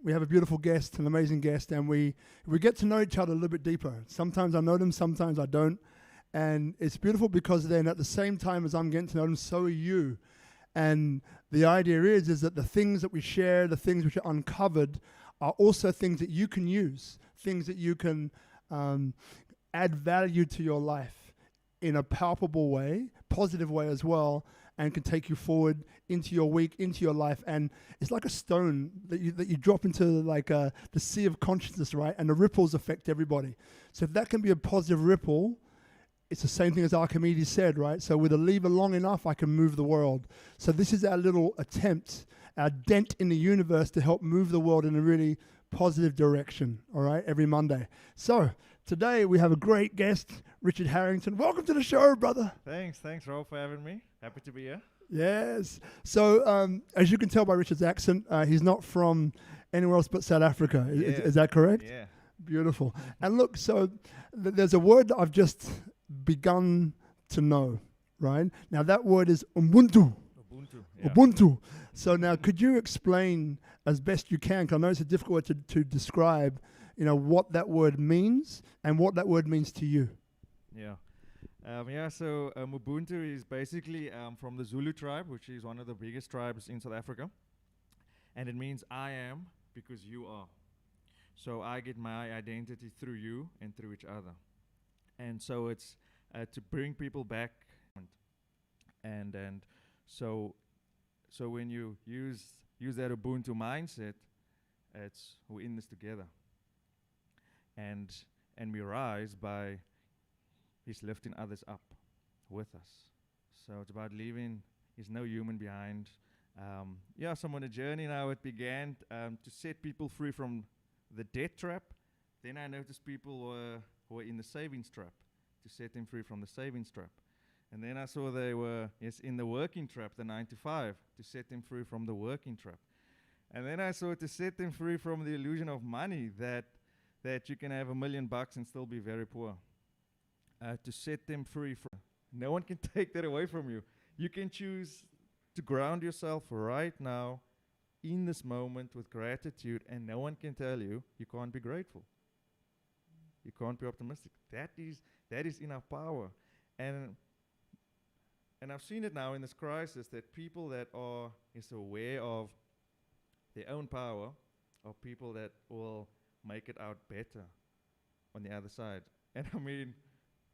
we have a beautiful guest, an amazing guest, and we get to know each other a little bit deeper. Sometimes I know them, sometimes I don't. And it's beautiful because then at the same time as I'm getting to know them, so are you. And the idea is that the things that we share, the things which are uncovered, are also things that you can use, things that you can add value to your life in a palpable way, positive way as well, and can take you forward into your week, into your life. And it's like a stone that you drop into like the sea of consciousness, right? And the ripples affect everybody. So if that can be a positive ripple, it's the same thing as Archimedes said, right? So with a lever long enough, I can move the world. So this is our little attempt, our dent in the universe to help move the world in a really positive direction, all right, every Monday. So today we have a great guest, Richard Harrington. Welcome to the show, brother. Thanks, Rob, for having me. Happy to be here. Yes. So as you can tell by Richard's accent, he's not from anywhere else but South Africa. Is that correct? Yeah. Beautiful. And look, so there's a word that I've just begun to know, right? Now that word is Ubuntu. Ubuntu. Yeah. Ubuntu. So now could you explain as best you can, because I know it's a difficult word to describe, what that word means and what that word means to you. Yeah. So Mubuntu is basically from the Zulu tribe, which is one of the biggest tribes in South Africa. And it means I am because you are. So I get my identity through you and through each other. And so it's to bring people back. And so when you use that Ubuntu mindset, it's we're in this together. And we rise by He's lifting others up with us. So it's about leaving. There's no human behind. So on a journey now, it began to set people free from the debt trap. Then I noticed people were in the savings trap, to set them free from the savings trap. And then I saw they were in the working trap, the 9 to 5, to set them free from the working trap. And then I saw to set them free from the illusion of money, that you can have $1 million and still be very poor. To set them free from. No one can take that away from you. You can choose to ground yourself right now in this moment with gratitude, and no one can tell you can't be grateful. You can't be optimistic. That is in our power. And I've seen it now in this crisis, that people that are aware of their own power are people that will make it out better on the other side. And I mean,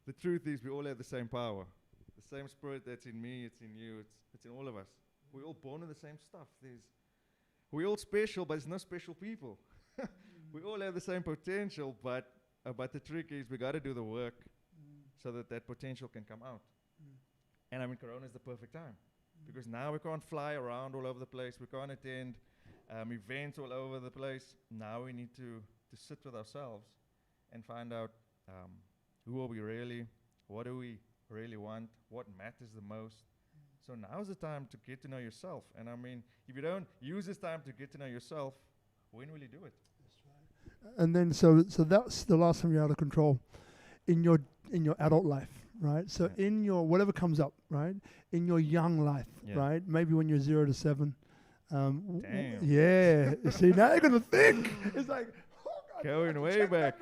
the truth is we all have the same power. The same spirit that's in me, it's in you, it's in all of us. We're all born with the same stuff. We're all special, but there's no special people. We all have the same potential, but the trick is we got to do the work so that potential can come out. And I mean, Corona is the perfect time, because now we can't fly around all over the place. We can't attend events all over the place. Now we need to sit with ourselves and find out who are we really, what do we really want, what matters the most. So now's the time to get to know yourself. And I mean, if you don't use this time to get to know yourself, when will you do it? That's right. And then so that's the last time you're out of control in your adult life, right? So in your whatever comes up, right? In your young life, right? Maybe when you're 0 to 7. Damn. Yeah. See, now you're gonna think. It's like going way back.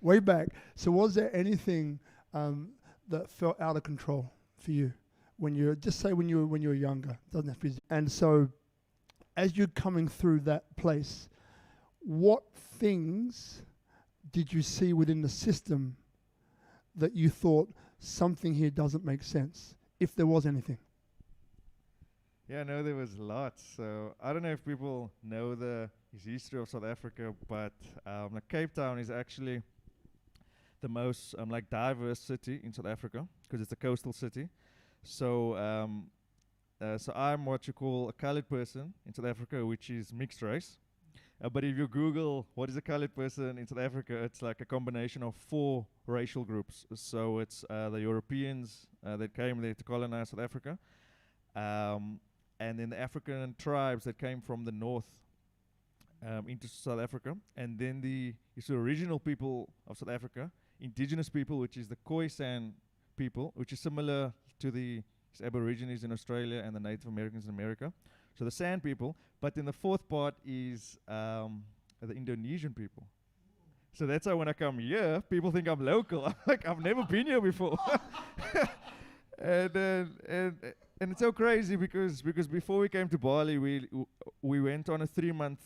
Way back. So was there anything that felt out of control for you when you were younger? Doesn't have to be. And so as you're coming through that place, what things did you see within the system that you thought something here doesn't make sense, if there was anything? Yeah, no, there was lots. So I don't know if people know the history of South Africa, but Cape Town is actually the most diverse city in South Africa, because it's a coastal city. So I'm what you call a colored person in South Africa, which is mixed race. But if you Google what is a colored person in South Africa, it's like a combination of 4 racial groups. So it's the Europeans that came there to colonize South Africa, and then the African tribes that came from the north into South Africa, and then the original people of South Africa, indigenous people, which is the Khoisan people, which is similar to the Aborigines in Australia and the Native Americans in America. So the Sand people. But then the fourth part is are the Indonesian people. So that's why when I come here, people think I'm local. I'm like, I've never been here before. And it's so crazy because before we came to Bali, we went on a 3-month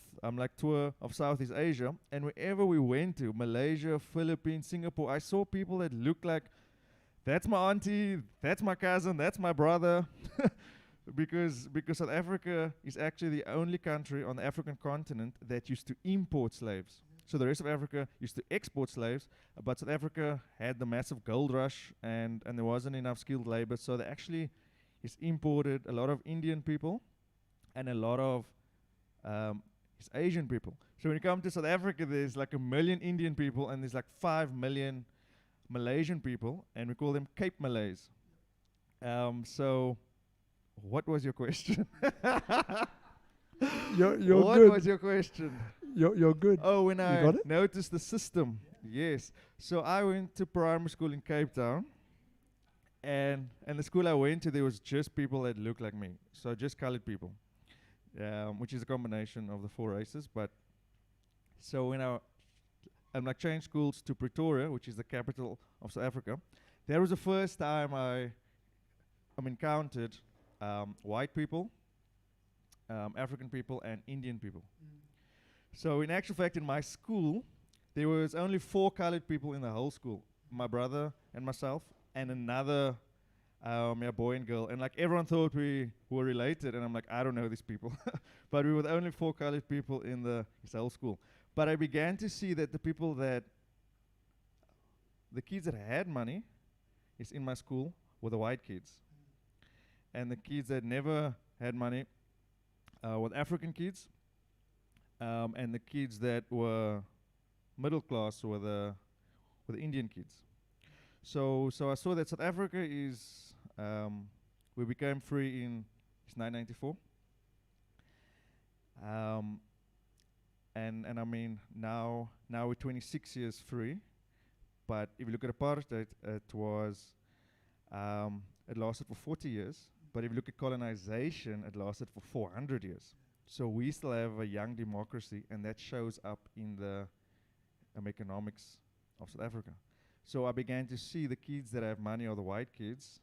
tour of Southeast Asia, and wherever we went to, Malaysia, Philippines, Singapore, I saw people that looked like, that's my auntie, that's my cousin, that's my brother. because South Africa is actually the only country on the African continent that used to import slaves. So the rest of Africa used to export slaves, but South Africa had the massive gold rush, and there wasn't enough skilled labor, so they actually imported a lot of Indian people and a lot of Asian people. So when you come to South Africa, there's like 1 million Indian people, and there's like 5 million Malaysian people, and we call them Cape Malays. So what was your question? You're what good. was your question? You're good. Oh, when You I got it? noticed the system. Yes. So I went to primary school in Cape Town. And the school I went to, there was just people that looked like me. So just colored people. Which is a combination of the 4 races. But so when I changed schools to Pretoria, which is the capital of South Africa, that was the first time I encountered white people, African people, and Indian people. So in actual fact, in my school, there was only 4 colored people in the whole school. My brother and myself, and another boy and girl. And like everyone thought we were related, and I'm like, I don't know these people. But we were the only 4 colored people in the whole school. But I began to see that the kids that had money is in my school were the white kids. And the kids that never had money were the African kids. And the kids that were middle class were the Indian kids. So I saw that South Africa is, we became free in 1994. And I mean, now we're 26 years free. But if you look at apartheid, it lasted for 40 years. But if you look at colonization, it lasted for 400 years. So we still have a young democracy, and that shows up in the economics of South Africa. So I began to see the kids that have money are the white kids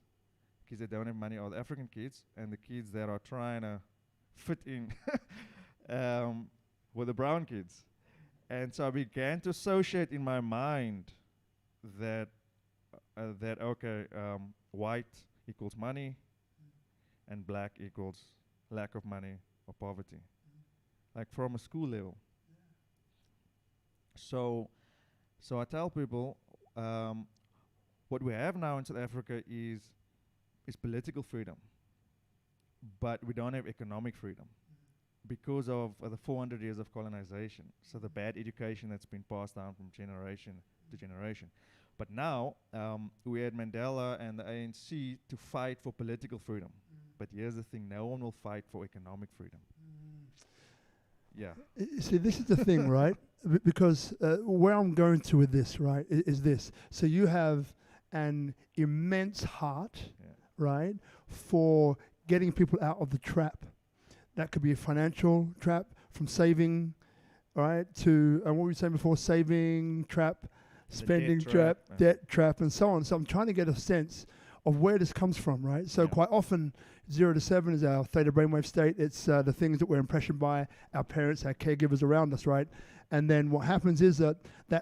that don't have money are the African kids, and the kids that are trying to fit in were the brown kids. And so I began to associate in my mind that white equals money, and black equals lack of money or poverty, like from a school level. So I tell people, what we have now in South Africa is political freedom, but we don't have economic freedom because of the 400 years of colonization. So the bad education that's been passed down from generation to generation. But now we had Mandela and the ANC to fight for political freedom. But here's the thing, no one will fight for economic freedom. Yeah. See, this is the thing, right? Because where I'm going to with this, right, is this. So you have an immense heart, right, for getting people out of the trap. That could be a financial trap, from saving, right, to, what were you saying before, saving trap, spending trap, debt trap, and so on. So I'm trying to get a sense of where this comes from, right? So quite often, 0 to 7 is our theta brainwave state. It's the things that we're impressioned by our parents, our caregivers around us, right? And then what happens is that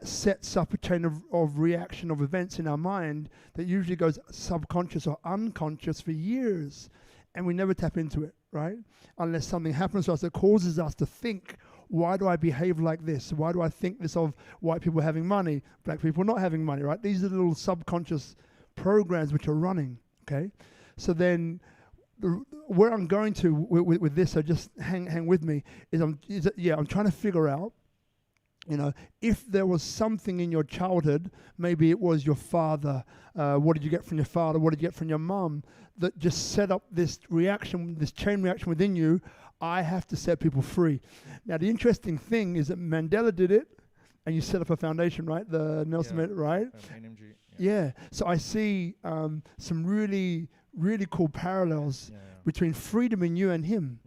sets up a chain of reaction of events in our mind that usually goes subconscious or unconscious for years, and we never tap into it, right? Unless something happens to us that causes us to think, why do I behave like this? Why do I think this of white people having money, black people not having money, right? These are the little subconscious programs which are running, okay? So then where I'm going to with this, so just hang with me, I'm trying to figure out, if there was something in your childhood, maybe it was your father, what did you get from your father, what did you get from your mum, that just set up this reaction, this chain reaction within you. I have to set people free. Now, the interesting thing is that Mandela did it, and you set up a foundation, right? The Nelson, right? NMG. Yeah. So I see some really, really cool parallels between freedom in you and him,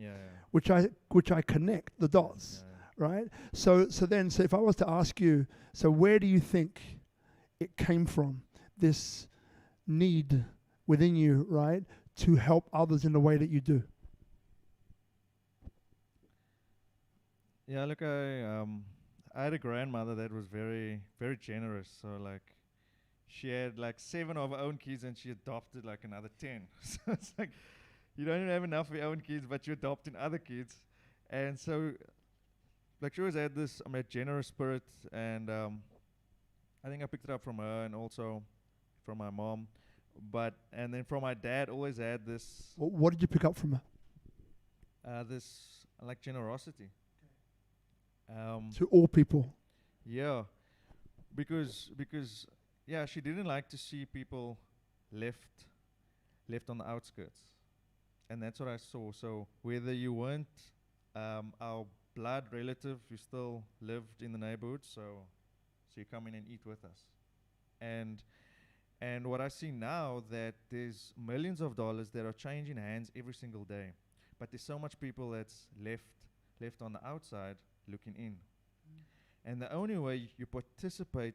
which I connect the dots, right? So if I was to ask you, so where do you think it came from, this need within you, right, to help others in the way that you do? Yeah, look, I had a grandmother that was very, very generous. So like, she had like 7 of her own kids, and she adopted like another 10. So it's like, you don't even have enough of your own kids, but you're adopting other kids. And so, like, she always had this, generous spirit, and I think I picked it up from her, and also from my mom. And then from my dad, always had this, What did you pick up from her? this like generosity. To all people. Yeah, because yeah, she didn't like to see people left on the outskirts, and that's what I saw. So whether you weren't our blood relative, you still lived in the neighborhood. So you come in and eat with us, and what I see now, that there's millions of dollars that are changing hands every single day, but there's so much people that's left on the outside looking in. And the only way you participate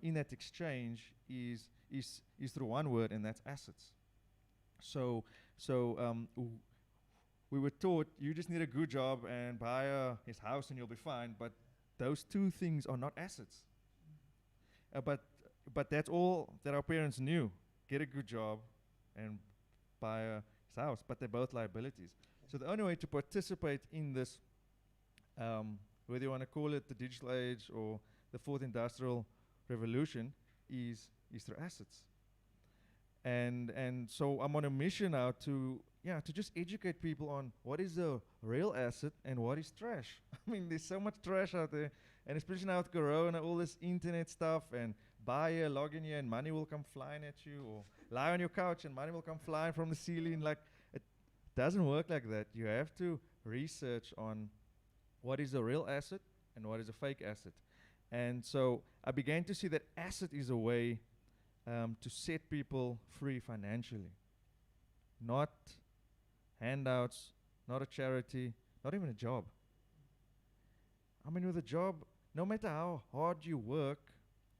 in that exchange is through one word, and that's assets. So we were taught, you just need a good job and buy his house and you'll be fine. But those two things are not assets. But that's all that our parents knew: get a good job and buy his house. But they're both liabilities. So the only way to participate in this, whether you want to call it the digital age or the fourth industrial revolution, is through assets. And so I'm on a mission now to just educate people on what is a real asset and what is trash. I mean, there's so much trash out there, and especially now with Corona, all this internet stuff, and buy here, log in here, and money will come flying at you, or lie on your couch and money will come flying from the ceiling. Like, it doesn't work like that. You have to research on what is a real asset and what is a fake asset. And so I began to see that asset is a way to set people free financially. Not handouts, not a charity, not even a job. I mean, with a job, no matter how hard you work,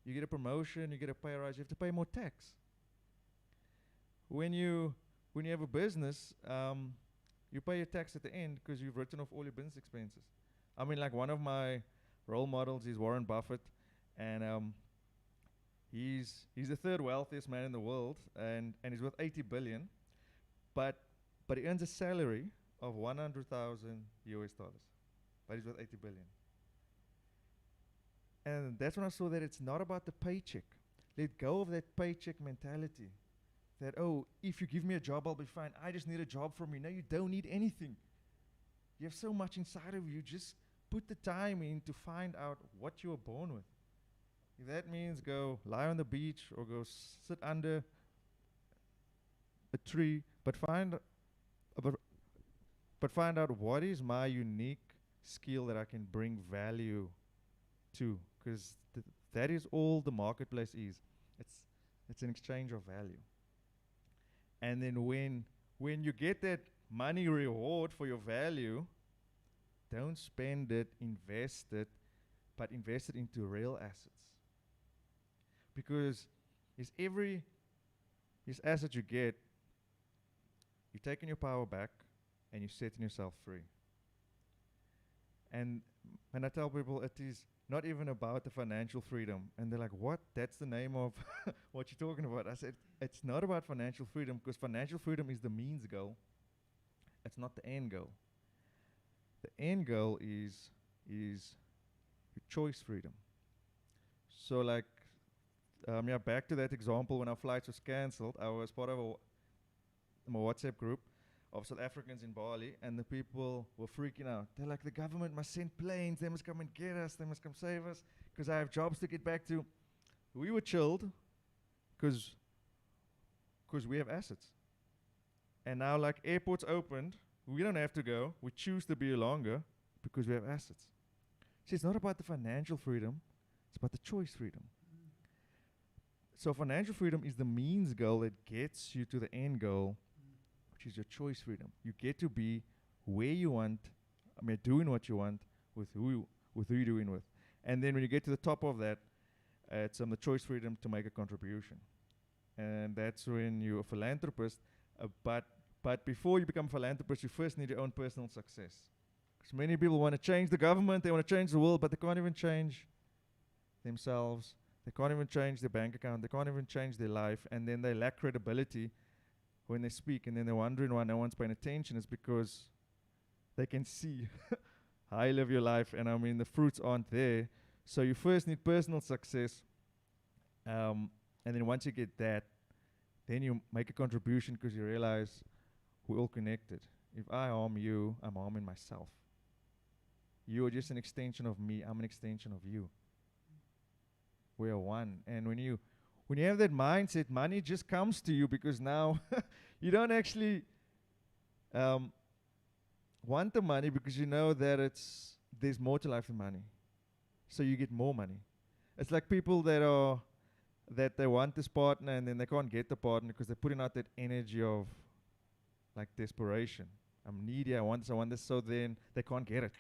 you get a promotion, you get a pay rise, you have to pay more tax. When you have a business, you pay your tax at the end because you've written off all your business expenses. I mean, like, one of my role models is Warren Buffett, and he's the third wealthiest man in the world, and he's worth 80 billion, but he earns a salary of 100,000 US dollars, but he's worth 80 billion. And that's when I saw that it's not about the paycheck. Let go of that paycheck mentality. That, oh, if you give me a job, I'll be fine. I just need a job from you. No, you don't need anything. You have so much inside of you. Just put the time in to find out what you were born with. If that means go lie on the beach or go sit under a tree, but find out what is my unique skill that I can bring value to, because that is all the marketplace is. It's an exchange of value. And then when you get that money reward for your value, don't spend it, invest it, but invest it into real assets. Because every asset you get, you're taking your power back and you're setting yourself free. And when I tell people it is not even about the financial freedom, and they're like, what? That's the name of what you're talking about. I said, it's not about financial freedom, because financial freedom is the means goal. It's not the end goal. The end goal is your choice freedom. So like, back to that example, when our flights was cancelled, I was part of a WhatsApp group of South Africans in Bali, and the people were freaking out. They're like, the government must send planes, they must come and get us, they must come save us, because I have jobs to get back to. We were chilled because we have assets. And now, like, airports opened, we don't have to go, we choose to be here longer because we have assets. See, it's not about the financial freedom, it's about the choice freedom. So financial freedom is the means goal that gets you to the end goal, which is your choice freedom. You get to be where you want doing what you want with who you're doing with. And then when you get to the top of that, it's the choice freedom to make a contribution. And that's when you're a philanthropist. But before you become a philanthropist, you first need your own personal success. Because many people want to change the government, they want to change the world, but they can't even change themselves. They can't even change their bank account. They can't even change their life. And then they lack credibility when they speak. And then they're wondering why no one's paying attention. It's because they can see how you live your life. And the fruits aren't there. So you first need personal success. And then once you get that, then you make a contribution because you realize we're all connected. If I harm you, I'm harming myself. You are just an extension of me. I'm an extension of you. We are one. And when you have that mindset, money just comes to you because now you don't actually want the money because you know that there's more to life than money. So you get more money. It's like people that they want this partner and then they can't get the partner because they're putting out that energy of like desperation. I'm needy, I want this, so then they can't get it.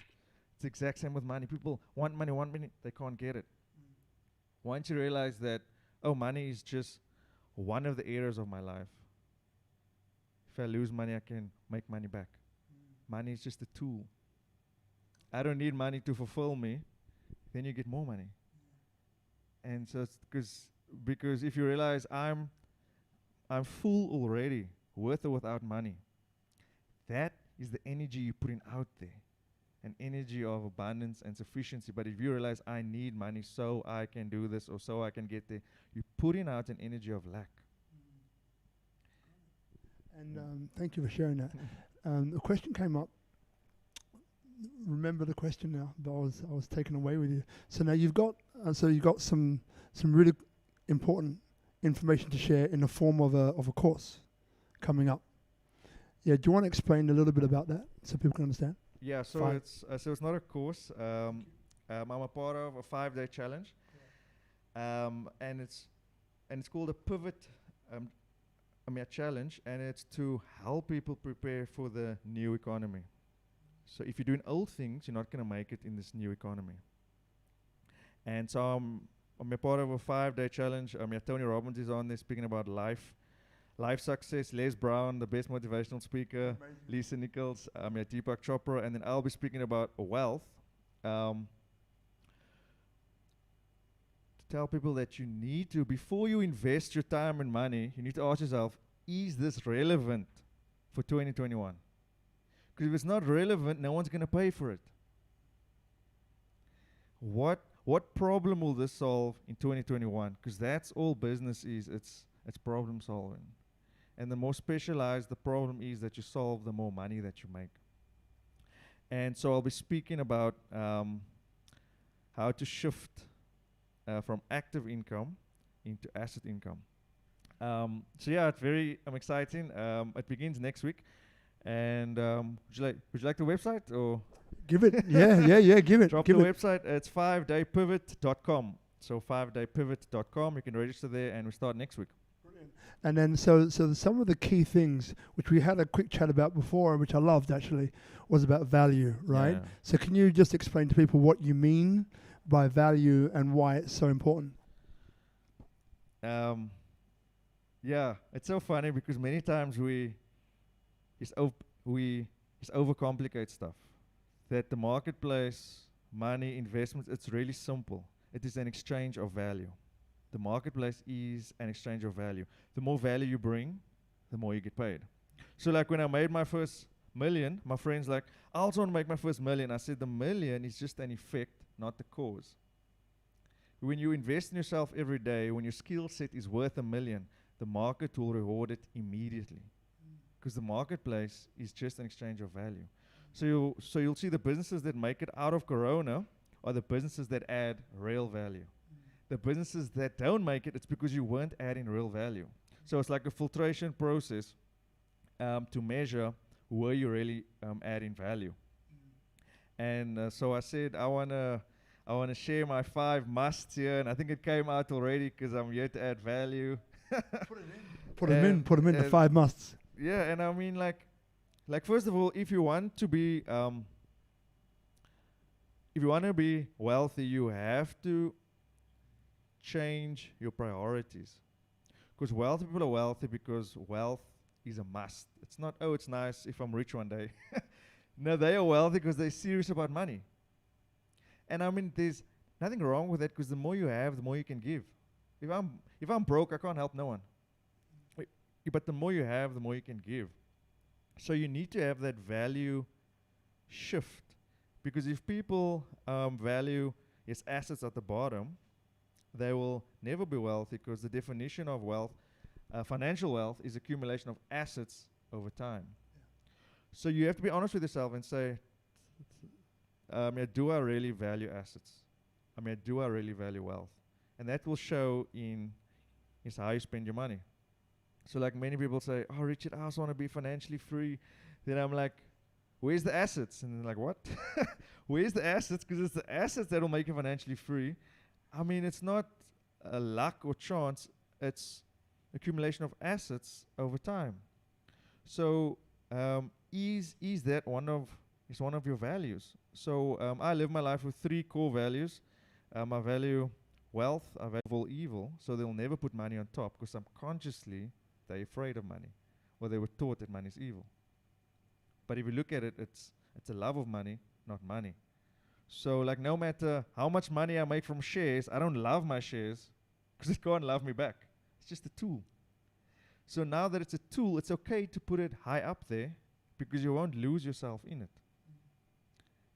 It's the exact same with money. People want money, they can't get it. Once you realize that, money is just one of the areas of my life. If I lose money, I can make money back. Money is just a tool. I don't need money to fulfill me. Then you get more money. And so it's because if you realize I'm full already, with or without money, that is the energy you're putting out there. An energy of abundance and sufficiency. But if you realize I need money so I can do this or so I can get there, you're putting out an energy of lack. And thank you for sharing that. The question came up. Remember the question now, but I was taken away with you. So now you've got some really important information to share in the form of a course coming up. Yeah, do you want to explain a little bit about that so people can understand? Yeah, so it's not a course. I'm a part of a 5-day challenge, and it's called a pivot. A challenge, and it's to help people prepare for the new economy. So if you're doing old things, you're not going to make it in this new economy. And so I'm a part of a 5-day challenge. Tony Robbins is on there speaking about life success. Les Brown, the best motivational speaker. Amazing. Lisa Nichols, Deepak Chopra, and then I'll be speaking about wealth. To tell people that you need to, before you invest your time and money, you need to ask yourself, is this relevant for 2021? Because if it's not relevant, no one's going to pay for it. What problem will this solve in 2021? Because that's all business is. It's problem solving. And the more specialized the problem is that you solve, the more money that you make. And so I'll be speaking about how to shift from active income into asset income. So yeah, it's very exciting. It begins next week. And would you like the website or? Give it. Yeah, give it. Drop give the it. website. It's 5daypivot.com. So 5daypivot.com. You can register there, and we start next week. Brilliant. And then so some of the key things which we had a quick chat about before, which I loved actually, was about value, right? Yeah. So can you just explain to people what you mean by value and why it's so important? Yeah, it's so funny because many times we just overcomplicate stuff. That the marketplace, money, investments, it's really simple. It is an exchange of value. The marketplace is an exchange of value. The more value you bring, the more you get paid. So like when I made my first million, my friend's like, I also want to make my first million. I said the million is just an effect, not the cause. When you invest in yourself every day, when your skill set is worth $1 million, the market will reward it immediately. Because the marketplace is just an exchange of value. So you'll see the businesses that make it out of Corona are the businesses that add real value. The businesses that don't make it, it's because you weren't adding real value. So it's like a filtration process to measure where you really adding value. And so I said I wanna share my 5 musts here, and I think it came out already because I'm here to add value. Put them in the 5 musts. Yeah, and I mean like first of all, if you want to be if you want to be wealthy, you have to change your priorities. Because wealthy people are wealthy because wealth is a must. It's not, oh, it's nice if I'm rich one day. No, they are wealthy because they're serious about money. And I mean, there's nothing wrong with that, because the more you have, the more you can give. If I'm broke, I can't help no one. But the more you have, the more you can give. So you need to have that value shift. Because if people value his assets at the bottom, they will never be wealthy, because the definition of wealth, financial wealth, is accumulation of assets over time. So you have to be honest with yourself and say, do I really value assets? Do I really value wealth? And that will show in is how you spend your money. So like many people say, oh, Richard, I also want to be financially free. Then I'm like, where's the assets? And they're like, what? Where's the assets? Because it's the assets that will make you financially free. I mean, it's not a luck or chance. It's accumulation of assets over time. So is that one of your values? So I live my life with 3 core values. I value wealth, I value evil, so they'll never put money on top, because subconsciously they're afraid of money, or they were taught that money is evil. But if you look at it, it's a love of money, not money. So like no matter how much money I make from shares, I don't love my shares, because it can't love me back. It's just a tool. So now that it's a tool, it's okay to put it high up there, because you won't lose yourself in it.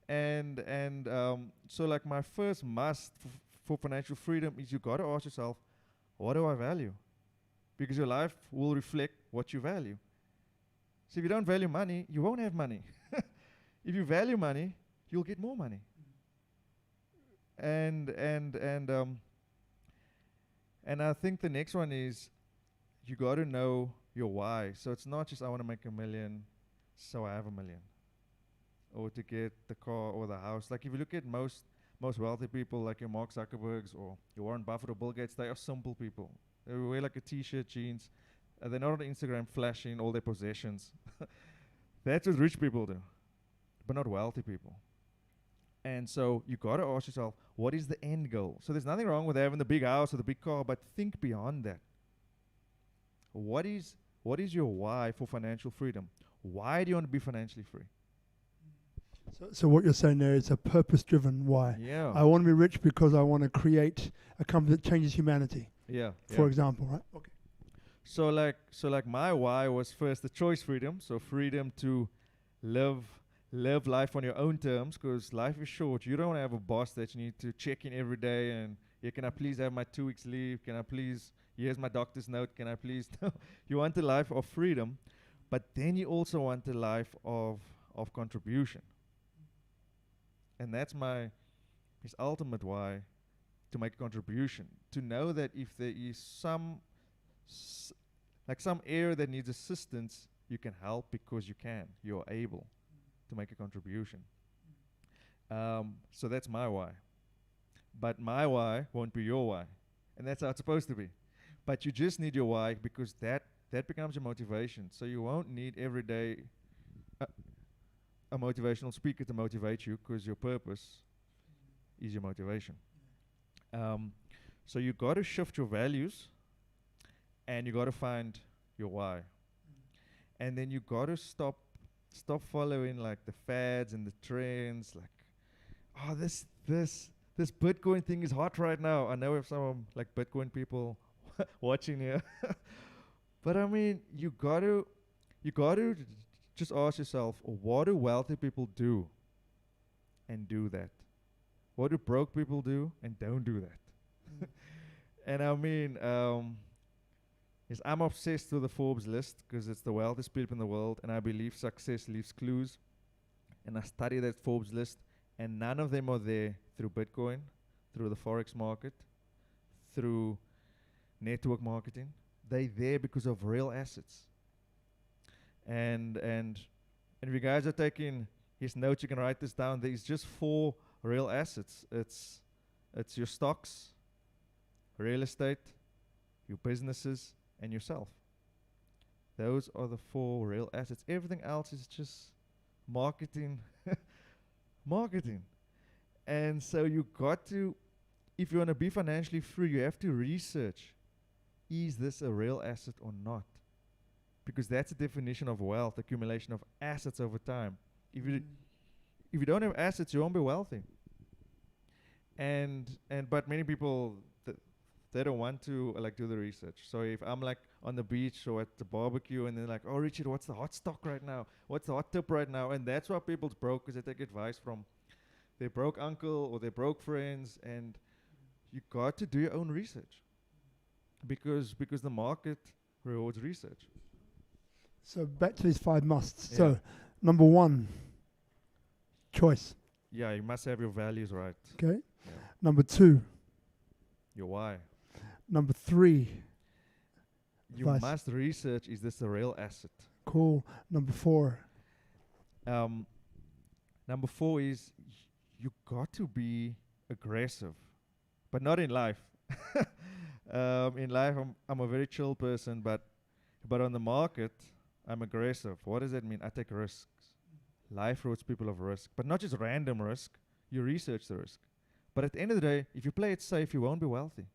And so like my first must for financial freedom is you got to ask yourself, what do I value? Because your life will reflect what you value. So if you don't value money, you won't have money. If you value money, you'll get more money. And I think the next one is you got to know your why. So it's not just I want to make $1 million, so I have $1 million, or to get the car or the house. Like if you look at most wealthy people, like your Mark Zuckerbergs or your Warren Buffett or Bill Gates, they are simple people. They wear like a t-shirt, jeans. They're not on Instagram flashing all their possessions. That's what rich people do, but not wealthy people. And so you got to ask yourself, what is the end goal? So there's nothing wrong with having the big house or the big car, but think beyond that. What is your why for financial freedom? Why do you want to be financially free? So what you're saying there is a purpose-driven why. Yeah. I want to be rich because I want to create a company that changes humanity. Yeah. For example, right? Okay. So like my why was first the choice freedom. So freedom to live life on your own terms, because life is short. You don't want to have a boss that you need to check in every day and, yeah, can I please have my 2 weeks leave? Can I please, here's my doctor's note. Can I please? You want a life of freedom, but then you also want a life of contribution. And that's his ultimate why, to make a contribution. To know that if there is some area that needs assistance, you can help because you're able to make a contribution. So that's my why. But my why won't be your why. And that's how it's supposed to be. But you just need your why, because that becomes your motivation. So you won't need every day a motivational speaker to motivate you, because your purpose is your motivation. So you got to shift your values, and you got to find your why. And then you got to stop following like the fads and the trends, like, oh, this Bitcoin thing is hot right now. I know we have some like Bitcoin people watching here. But I mean, you got to just ask yourself, what do wealthy people do? And do that. What do broke people do? And don't do that. And I mean, yes, I'm obsessed with the Forbes list, because it's the wealthiest people in the world, and I believe success leaves clues. And I study that Forbes list, and none of them are there through Bitcoin, through the Forex market, through network marketing. They're there because of real assets. And if you guys are taking his notes, you can write this down. There's just 4 real assets. It's your stocks, real estate, your businesses, and yourself. Those are the 4 real assets. Everything else is just marketing. Marketing. And so you got to, if you want to be financially free, you have to research, is this a real asset or not? Because that's the definition of wealth, accumulation of assets over time. If you don't have assets, you won't be wealthy. But many people, they don't want to like do the research. So if I'm like on the beach or at the barbecue and they're like, oh Richard, what's the hot stock right now? What's the hot tip right now? And that's why people's broke, because they take advice from their broke uncle or their broke friends. And you got to do your own research because the market rewards research. So back to these 5 musts. Yeah. So number 1, choice. Yeah, you must have your values right. Okay. Yeah. Number 2. Your why. Number 3. You must research, is this a real asset? Cool. Number 4. Number 4 is you got to be aggressive, but not in life. In life, I'm a very chill person, but on the market, I'm aggressive. What does that mean? I take risks. Life rewards people of risk, but not just random risk. You research the risk. But at the end of the day, if you play it safe, you won't be wealthy.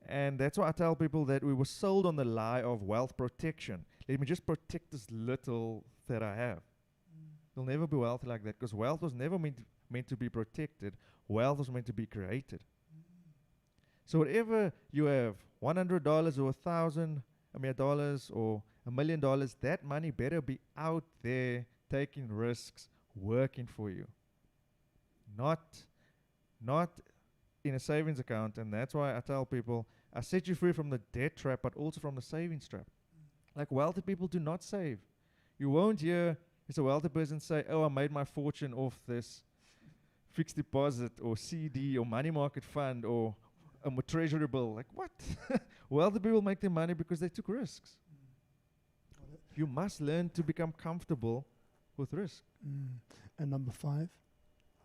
And that's why I tell people that we were sold on the lie of wealth protection. Let me just protect this little that I have. You'll never be wealthy like that, because wealth was never meant to be protected. Wealth was meant to be created. So whatever you have, $100 or $1,000 or $1 million, that money better be out there taking risks, working for you. Not in a savings account. And that's why I tell people, I set you free from the debt trap, but also from the savings trap. Like wealthy people do not save. You won't hear as a wealthy person say, oh, I made my fortune off this fixed deposit or CD or money market fund or a treasury bill. Like what? Wealthy people make their money because they took risks. You must learn to become comfortable with risk. And number 5?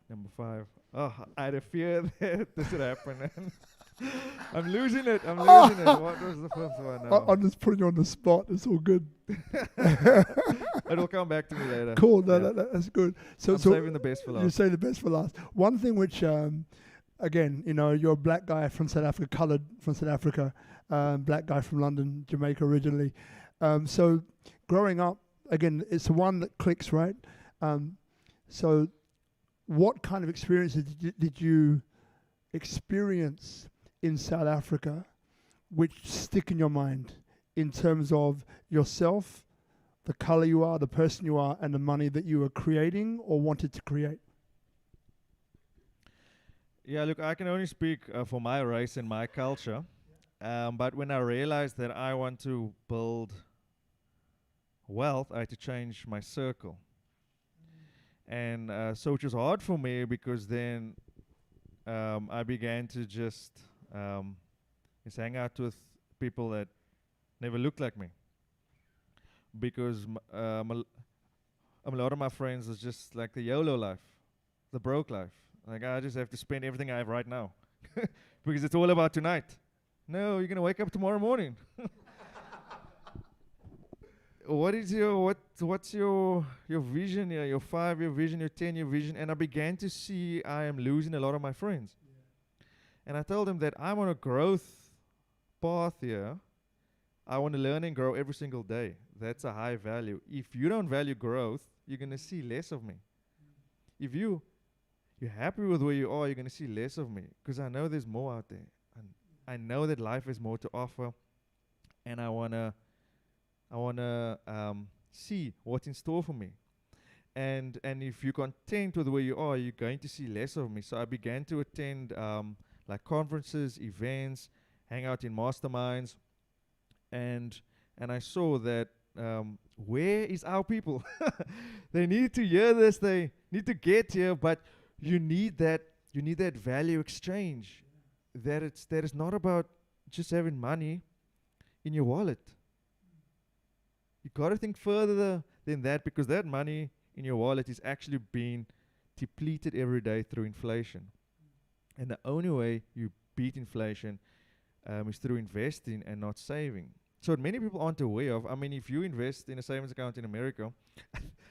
Number 5. Oh, I had a fear that this would happen. I'm losing it. What was the 5th one now? I'm just putting you on the spot. It's all good. It'll come back to me later. Cool. That's good. I'm saving the best for last. You say the best for last. One thing which, again, you're a black guy from South Africa, coloured from South Africa, black guy from London, Jamaica originally. So growing up, again, it's the one that clicks, right? So what kind of experiences did you experience in South Africa which stick in your mind in terms of yourself, the colour you are, the person you are, and the money that you were creating or wanted to create? Yeah, look, I can only speak for my race and my culture. But when I realized that I want to build wealth, I had to change my circle. And so it was hard for me because then I began to just hang out with people that never looked like me. Because a lot of my friends is just like the YOLO life, the broke life. Like I just have to spend everything I have right now because it's all about tonight. No, you're gonna wake up tomorrow morning. What's your vision here? Your 5-year vision, your 10-year vision? And I began to see I am losing a lot of my friends. Yeah. And I told them that I'm on a growth path here. I want to learn and grow every single day. That's a high value. If you don't value growth, you're gonna see less of me. If you're happy with where you are, you're gonna see less of me because I know there's more out there. And I know that life has more to offer, and I wanna see what's in store for me. And if you're content with where you are, you're going to see less of me. So I began to attend like conferences, events, hang out in masterminds, and I saw that where is our people? They need to hear this. They need to get here, but you need that value exchange. That is not about just having money in your wallet. You got to think further than that, because that money in your wallet is actually being depleted every day through inflation. And the only way you beat inflation is through investing and not saving. So what many people aren't aware of, I mean, if you invest in a savings account in America,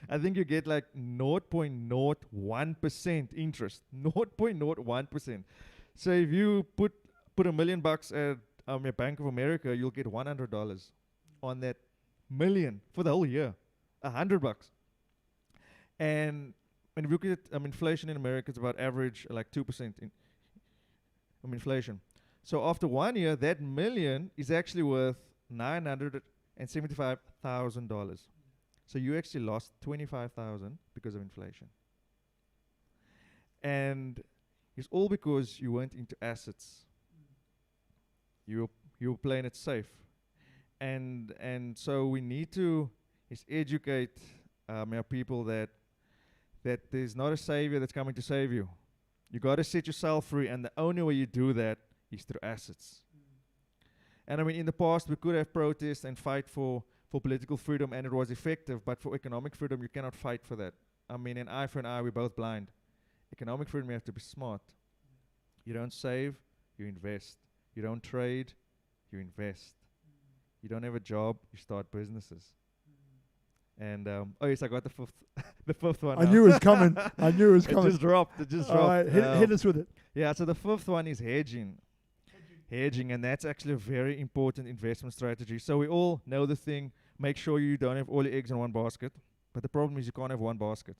I think you get like 0.01% interest. 0.01%. So if you put $1 million at your Bank of America, you'll get $100 on that million for the whole year. $100. And when you look at inflation in America, it's about average like 2% inflation. So after 1 year, that million is actually worth $975,000. So you actually lost $25,000 because of inflation. And it's all because you went into assets. You were playing it safe. And so we need to educate our people that there's not a savior that's coming to save you. You got to set yourself free, and the only way you do that is through assets. And I mean, in the past, we could have protests and fight for political freedom, and it was effective, but for economic freedom, you cannot fight for that. I mean, an eye for an eye, we're both blind. Economic freedom, you have to be smart. You don't save, you invest. You don't trade, you invest. You don't have a job, you start businesses. And oh yes, I got the fifth one. I knew it was coming. I knew it was coming. It just dropped. All right, hit us with it. Yeah, so the fifth one is hedging. Hedging, and that's actually a very important investment strategy. So we all know the thing. Make sure you don't have all your eggs in one basket. But the problem is you can't have one basket.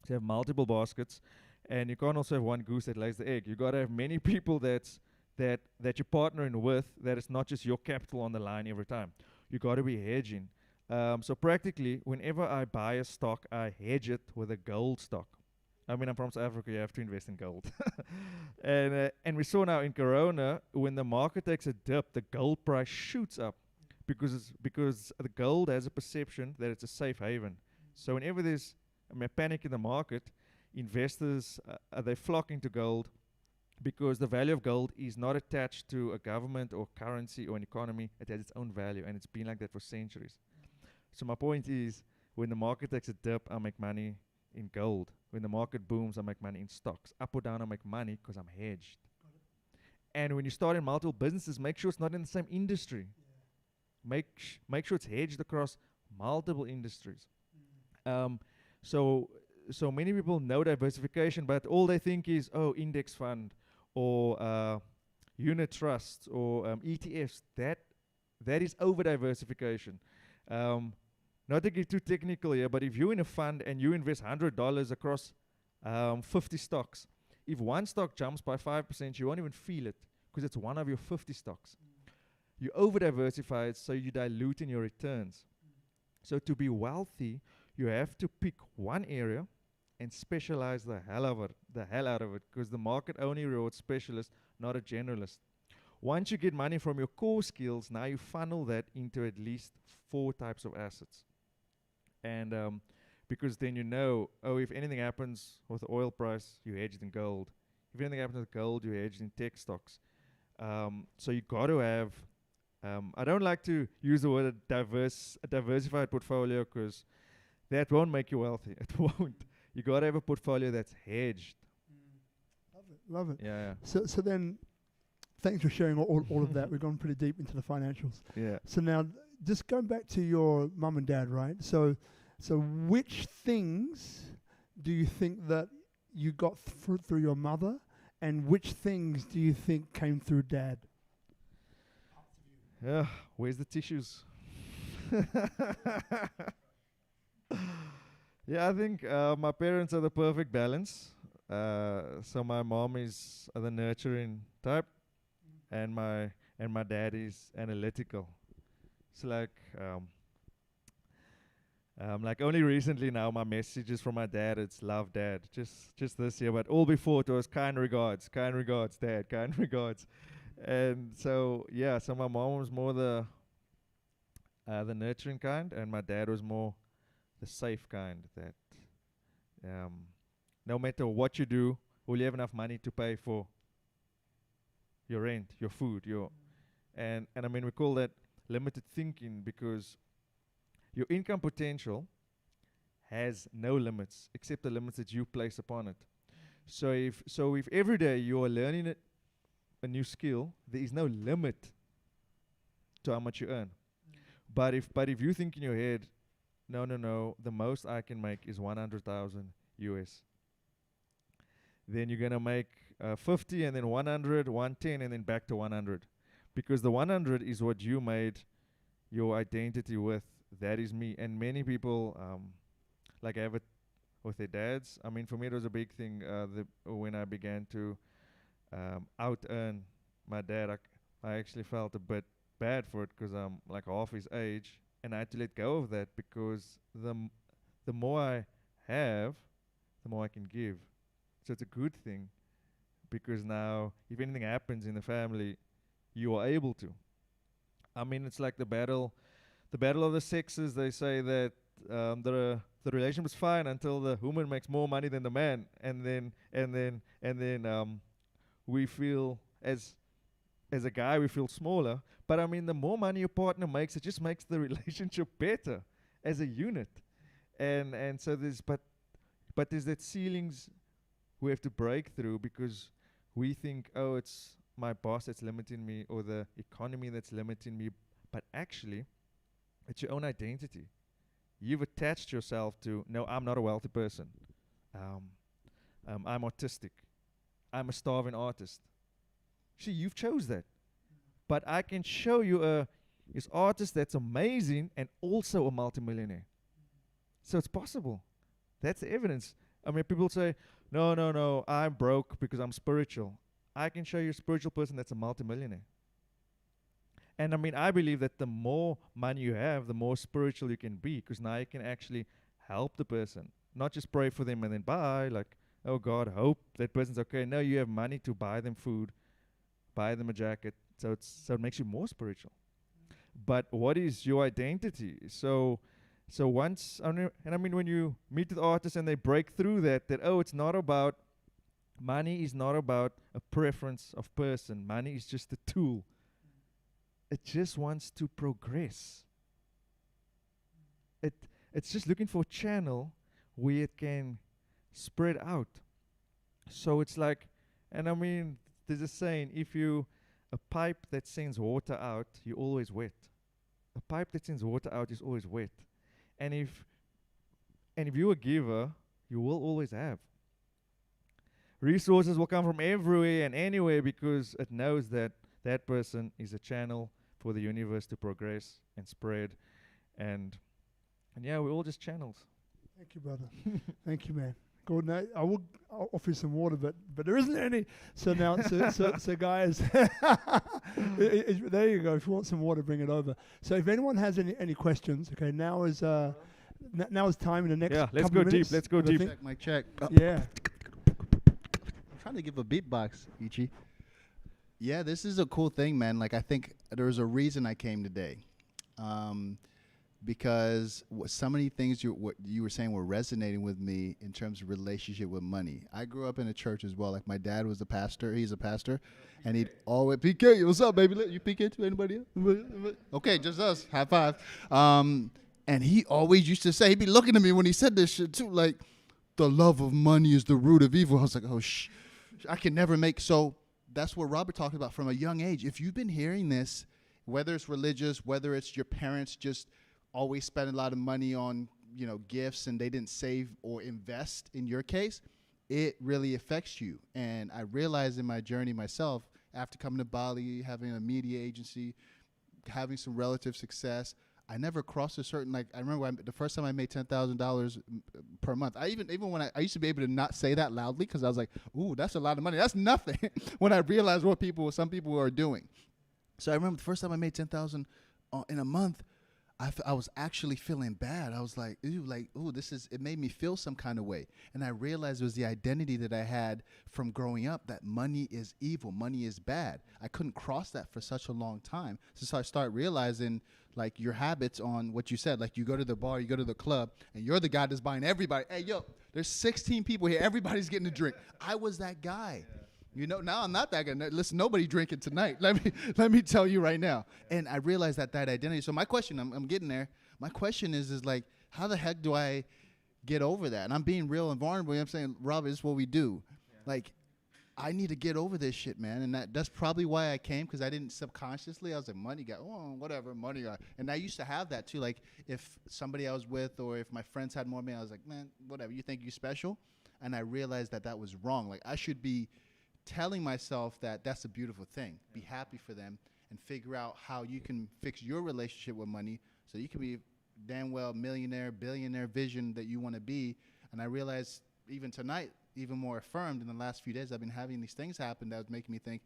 So you have multiple baskets, and you can't also have one goose that lays the egg. You got to have many people that you're partnering with, that it's not just your capital on the line every time. You got to be hedging. So practically, whenever I buy a stock, I hedge it with a gold stock. I mean, I'm from South Africa, you have to invest in gold. And we saw now in Corona, when the market takes a dip, the gold price shoots up because the gold has a perception that it's a safe haven. So whenever there's panic in the market, investors, they flock into gold because the value of gold is not attached to a government or currency or an economy. It has its own value, and it's been like that for centuries. So my point is, when the market takes a dip, I make money in gold. When the market booms, I make money in stocks. Up or down, I make money because I'm hedged. And when you start in multiple businesses, make sure it's not in the same industry. Yeah. Make sure it's hedged across multiple industries. So many people know diversification, but all they think is, index fund or unit trusts or ETFs. That is over diversification. Not to get too technical here, but if you're in a fund and you invest $100 across 50 stocks, if one stock jumps by 5%, you won't even feel it because it's one of your 50 stocks. You over-diversify it, so you dilute in your returns. So to be wealthy, you have to pick one area and specialize the hell out of it, because the market only rewards specialists, not a generalist. Once you get money from your core skills, now you funnel that into at least 4 types of assets. And because then you know, if anything happens with the oil price, you hedged in gold. If anything happens with gold, you hedged in tech stocks. So you got to have, I don't like to use the word a diversified portfolio, because that won't make you wealthy. It won't. You got to have a portfolio that's hedged. Love it. Yeah. So then, thanks for sharing all of that. We've gone pretty deep into the financials. Yeah. So now, just going back to your mum and dad, right? So which things do you think that you got through your mother, and which things do you think came through dad? Yeah, where's the tissues? Yeah, I think my parents are the perfect balance. So my mom is the nurturing type, and my dad is analytical. It's like only recently now my messages from my dad, it's love dad, just this year, but all before it was kind regards dad, kind regards. And so so my mom was more the nurturing kind, and my dad was more the safe kind, that no matter what you do, will you have enough money to pay for your rent, your food, and I mean, we call that limited thinking, because your income potential has no limits except the limits that you place upon it. So if every day you are learning a new skill, there is no limit to how much you earn. But if you think in your head, no, the most I can make is 100,000 US. Then you're gonna make 50, and then 100, 110, and then back to 100, because the 100 is what you made your identity with. That is me. And many people like have it with their dads. I mean, for me, it was a big thing when I began to out earn my dad. I actually felt a bit bad for it because I'm like half his age, and I had to let go of that, because the more I have, the more I can give. So it's a good thing, because now if anything happens in the family, you are able to. I mean, it's like the battle of the sexes. They say that the relationship is fine until the woman makes more money than the man, and then we feel as a guy, we feel smaller. But I mean, the more money your partner makes, it just makes the relationship better as a unit. And so there's but there's that ceilings we have to break through, because we think, oh, it's my boss that's limiting me, or the economy that's limiting me. But actually, it's your own identity. You've attached yourself to, no, I'm not a wealthy person. I'm autistic. I'm a starving artist. See, you've chose that. But I can show you this artist that's amazing and also a multimillionaire. So it's possible. That's the evidence. I mean, people say, no, I'm broke because I'm spiritual. I can show you a spiritual person that's a multimillionaire. And I mean, I believe that the more money you have, the more spiritual you can be, because now you can actually help the person, not just pray for them and then bye, like, oh God, hope that person's okay. No, you have money to buy them food, buy them a jacket. So it makes you more spiritual. But what is your identity? So once, and I mean, when you meet with artists and they break through that, it's not about, money is not about a preference of person. Money is just a tool. It just wants to progress. It's just looking for a channel where it can spread out. So it's like, and I mean, there's a saying, a pipe that sends water out, you're always wet. A pipe that sends water out is always wet. And if you're a giver, you will always have. Resources will come from everywhere and anywhere, because it knows that that person is a channel for the universe to progress and spread. And yeah, we're all just channels. Thank you, brother. Thank you, man. Gordon, I'll offer you some water, but there isn't any. So now, so guys, there you go. If you want some water, bring it over. So if anyone has any questions, okay, now is time in the next. Yeah, let's couple go of minutes. deep. Let's go deep. Check, mic check. Yeah. I'm trying to give a beatbox, Ichi. Yeah, this is a cool thing, man. Like, I think there's a reason I came today. Because so many things what you were saying were resonating with me in terms of relationship with money. I grew up in a church as well. Like, my dad was a pastor. He's a pastor. And he'd always, PK, what's up, baby? You PK to anybody else? Okay, just us. High five. And he always used to say, he'd be looking at me when he said this shit too, like, the love of money is the root of evil. I was like, oh, I can never make. So that's what Robert talked about from a young age. If you've been hearing this, whether it's religious, whether it's your parents just always spend a lot of money on, gifts, and they didn't save or invest in your case, it really affects you. And I realized in my journey myself, after coming to Bali, having a media agency, having some relative success, I never crossed a certain, I remember the first time I made $10,000 per month. Even when I used to be able to not say that loudly, because I was like, ooh, that's a lot of money. That's nothing. When I realized what some people are doing. So I remember the first time I made $10,000 in a month, I was actually feeling bad. I was like, ooh, it made me feel some kind of way. And I realized it was the identity that I had from growing up, that money is evil, money is bad. I couldn't cross that for such a long time. So I started realizing, like, your habits on what you said, like, you go to the bar, you go to the club, and you're the guy that's buying everybody. Hey, yo, there's 16 people here. Everybody's getting a drink. I was that guy. Now I'm not that guy. Listen, nobody drinking tonight. Let me tell you right now. And I realized that identity. So my question, I'm getting there. My question is like, how the heck do I get over that? And I'm being real and vulnerable. I'm saying, Rob, this is what we do. Yeah. Like, I need to get over this shit, man. And that's probably why I came, because I didn't subconsciously. I was like, money guy, oh, whatever, money guy. And I used to have that too. Like if somebody I was with or if my friends had more money, I was like, man, whatever, you think you're special? And I realized that was wrong. Like I should be telling myself that that's a beautiful thing. Be happy for them and figure out how you can fix your relationship with money so you can be damn well millionaire, billionaire vision that you want to be. And I realized even tonight, even more affirmed in the last few days, I've been having these things happen that was making me think,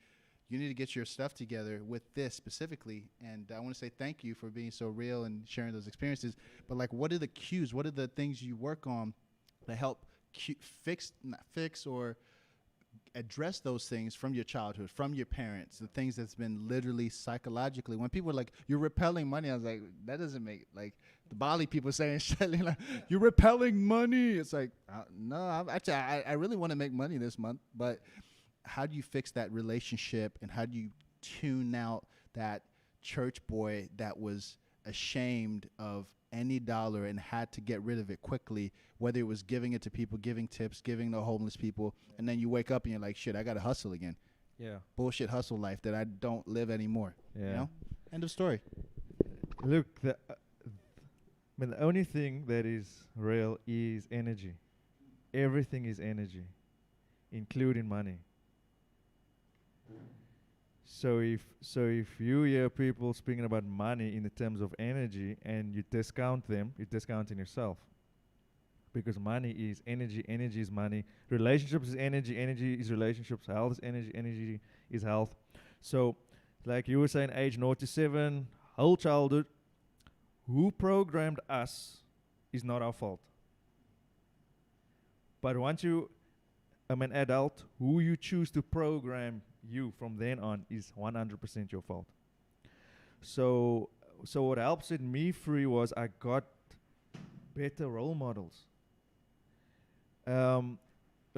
you need to get your stuff together with this specifically. And I want to say thank you for being so real and sharing those experiences. But like, what are the cues? What are the things you work on to help not fix or address those things from your childhood, from your parents, the things that's been literally psychologically. When people are like, you're repelling money, I was like, that doesn't make, like, the Bali people saying shit like, you're repelling money. It's like, no, I really want to make money this month, but how do you fix that relationship, and how do you tune out that church boy that was ashamed of any dollar and had to get rid of it quickly, whether it was giving it to people, giving tips, giving the homeless people, and then you wake up and you're like, shit, I got to hustle again. Yeah. Bullshit hustle life that I don't live anymore. Yeah. You know? End of story. Look, the only thing that is real is energy. Everything is energy, including money. So if you hear people speaking about money in the terms of energy and you discount them, you're discounting yourself. Because money is energy, energy is money. Relationships is energy, energy is relationships. Health is energy, energy is health. So, like you were saying, age 0 to 7, whole childhood, who programmed us is not our fault. But once you an adult, who you choose to program you from then on is 100% your fault. So what helped set me free was I got better role models.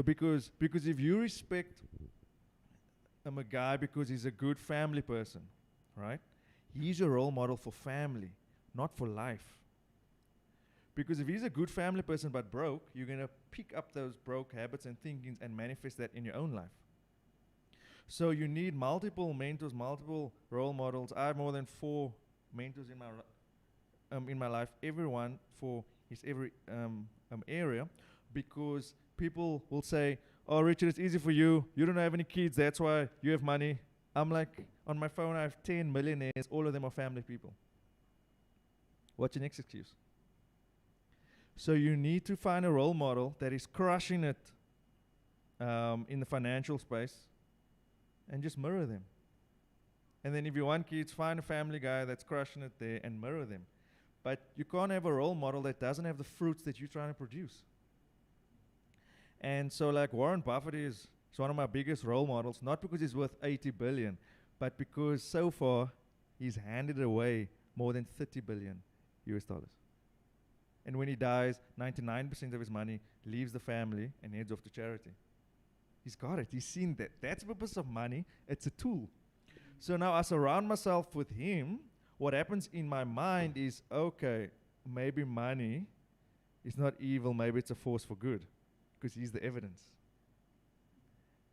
Because if you respect a guy because he's a good family person, right? He's your role model for family, not for life. Because if he's a good family person but broke, you're going to pick up those broke habits and thinkings and manifest that in your own life. So you need multiple mentors, multiple role models. I have more than 4 mentors in my life, everyone for his every area, because people will say, oh, Richard, it's easy for you. You don't have any kids. That's why you have money. I'm like, on my phone, I have 10 millionaires. All of them are family people. What's your next excuse? So you need to find a role model that is crushing it in the financial space and just mirror them. And then if you want kids, find a family guy that's crushing it there and mirror them. But you can't have a role model that doesn't have the fruits that you're trying to produce. And so like Warren Buffett is one of my biggest role models, not because he's worth 80 billion, but because so far he's handed away more than 30 billion US dollars. And when he dies, 99% of his money leaves the family and heads off to charity. He's got it. He's seen that. That's the purpose of money. It's a tool. So now I surround myself with him. What happens in my mind is, okay, maybe money is not evil. Maybe it's a force for good, because he's the evidence.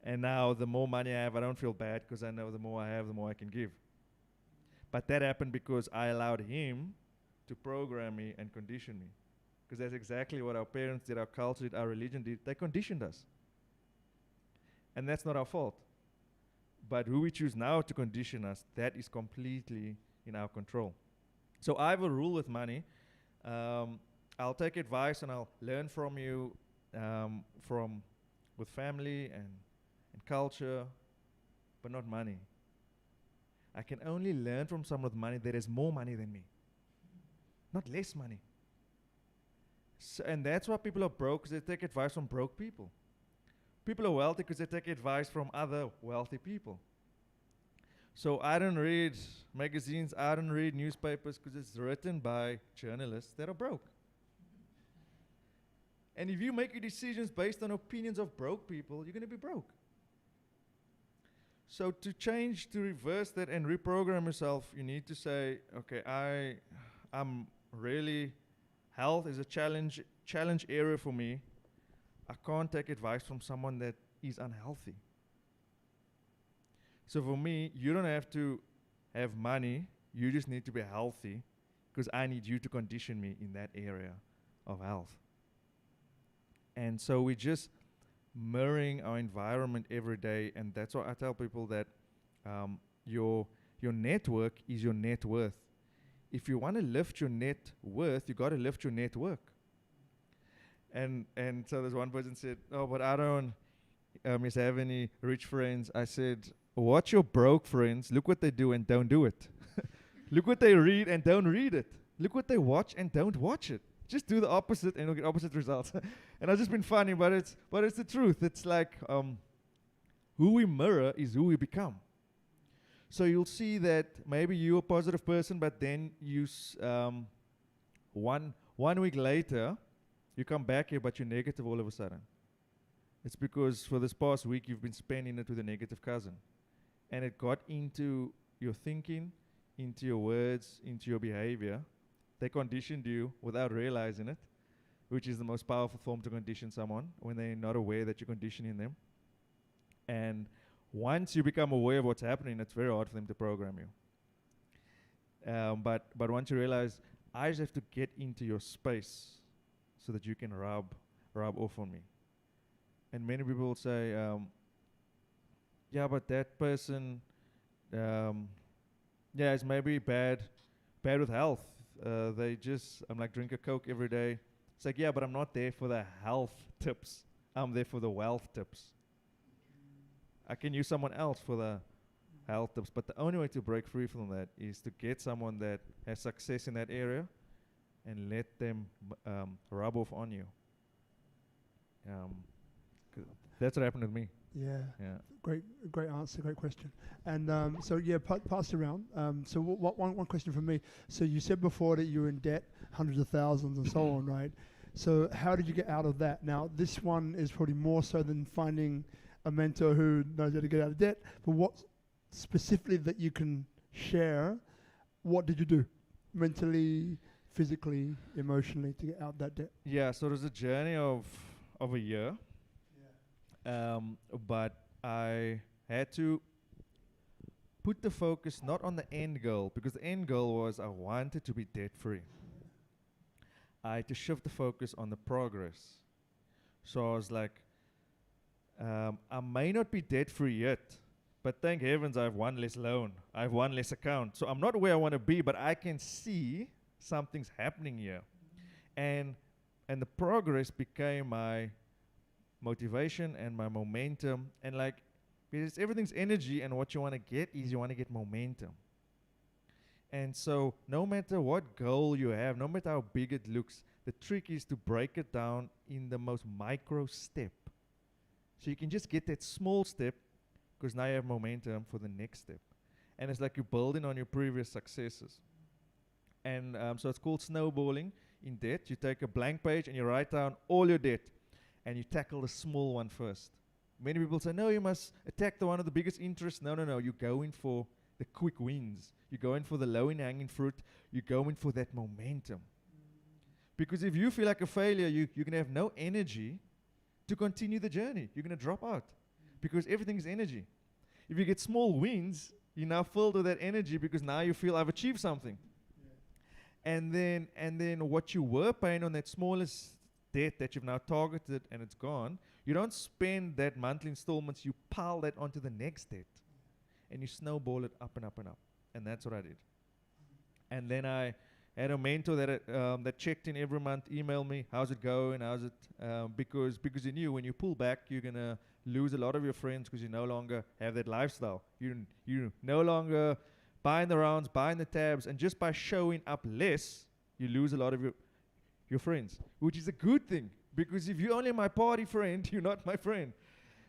And now the more money I have, I don't feel bad, because I know the more I have, the more I can give. But that happened because I allowed him to program me and condition me. Because that's exactly what our parents did, our culture did, our religion did. They conditioned us. And that's not our fault. But who we choose now to condition us, that is completely in our control. So I have a rule with money. I'll take advice and I'll learn from you with family and culture, but not money. I can only learn from someone with money that has more money than me, not less money. So, and that's why people are broke, because they take advice from broke people. People are wealthy because they take advice from other wealthy people. So I don't read magazines, I don't read newspapers, because it's written by journalists that are broke. And if you make your decisions based on opinions of broke people, you're going to be broke. So to change, to reverse that and reprogram yourself, you need to say, okay, I'm really, health is a challenge area for me. I can't take advice from someone that is unhealthy. So for me, you don't have to have money. You just need to be healthy, because I need you to condition me in that area of health. And so we just mirroring our environment every day, and that's why I tell people that your network is your net worth. If you want to lift your net worth, you got to lift your network. And so there's one person said, "Oh, but I don't have any rich friends." I said, "Watch your broke friends. Look what they do and don't do it. Look what they read and don't read it. Look what they watch and don't watch it. Just do the opposite and you'll get opposite results." And I've just been funny, but it's the truth. It's like who we mirror is who we become. So you'll see that maybe you're a positive person, but then one week later, you come back here, but you're negative all of a sudden. It's because for this past week, you've been spending it with a negative cousin. And it got into your thinking, into your words, into your behavior. They conditioned you without realizing it, which is the most powerful form to condition someone when they're not aware that you're conditioning them. And once you become aware of what's happening, it's very hard for them to program you. But once you realize, I just have to get into your space so that you can rub off on me. And many people will say, yeah, but that person, is maybe bad with health. I'm like, drink a Coke every day. It's like, yeah, but I'm not there for the health tips. I'm there for the wealth tips. I can use someone else for the health tips, but the only way to break free from that is to get someone that has success in that area and let them rub off on you. That's what happened with me. Yeah. Yeah. Great answer, great question. And pass it around. So one question from me. So you said before that you were in debt, hundreds of thousands and so on, right? So how did you get out of that? Now, this one is probably more so than finding a mentor who knows how to get out of debt, but what specifically that you can share, what did you do mentally, physically, emotionally to get out of that debt? Yeah, so it was a journey of a year. But I had to put the focus not on the end goal, because the end goal was I wanted to be debt free. I had to shift the focus on the progress. So I was like, I may not be debt free yet, but thank heavens I have one less loan. I have one less account. So I'm not where I want to be, but I can see something's happening here. And the progress became my motivation and my momentum, and like, because everything's energy, and what you want to get is you want to get momentum. And so no matter what goal you have, no matter how big it looks, the trick is to break it down in the most micro step. So you can just get that small step, because now you have momentum for the next step. And it's like you're building on your previous successes. And so it's called snowballing in debt. You take a blank page and you write down all your debt, and you tackle the small one first. Many people say, no, you must attack the one of the biggest interest. No. You're going for the quick wins. You're going for the low-hanging fruit. You're going for that momentum. Because if you feel like a failure, you're going to have no energy to continue the journey. You're going to drop out because everything is energy. If you get small wins, you're now filled with that energy because now you feel I've achieved something. Yeah. And then what you were paying on that smallest debt that you've now targeted and it's gone, you don't spend that monthly installments, you pile that onto the next debt. And you snowball it up and up and up. And that's what I did. And then I had a mentor that checked in every month, emailed me, how's it going, because he knew when you pull back, you're going to lose a lot of your friends because you no longer have that lifestyle. You no longer buying the rounds, buying the tabs, and just by showing up less, you lose a lot of your friends, which is a good thing, because if you're only my party friend, you're not my friend.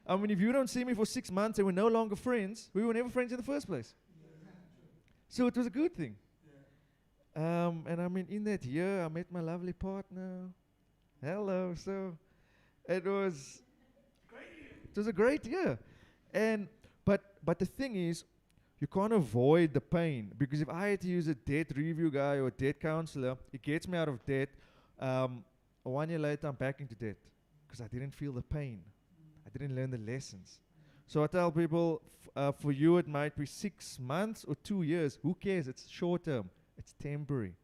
I mean, if you don't see me for 6 months and we're no longer friends, we were never friends in the first place. Yeah. So it was a good thing. Yeah. And I mean, in that year, I met my lovely partner. Hello. So it was a great year. But the thing is, you can't avoid the pain, because if I had to use a debt review guy or a debt counselor, it gets me out of debt. 1 year later, I'm back into debt because I didn't feel the pain. I didn't learn the lessons. So I tell people, For you, it might be 6 months or 2 years. Who cares? It's short term. It's temporary.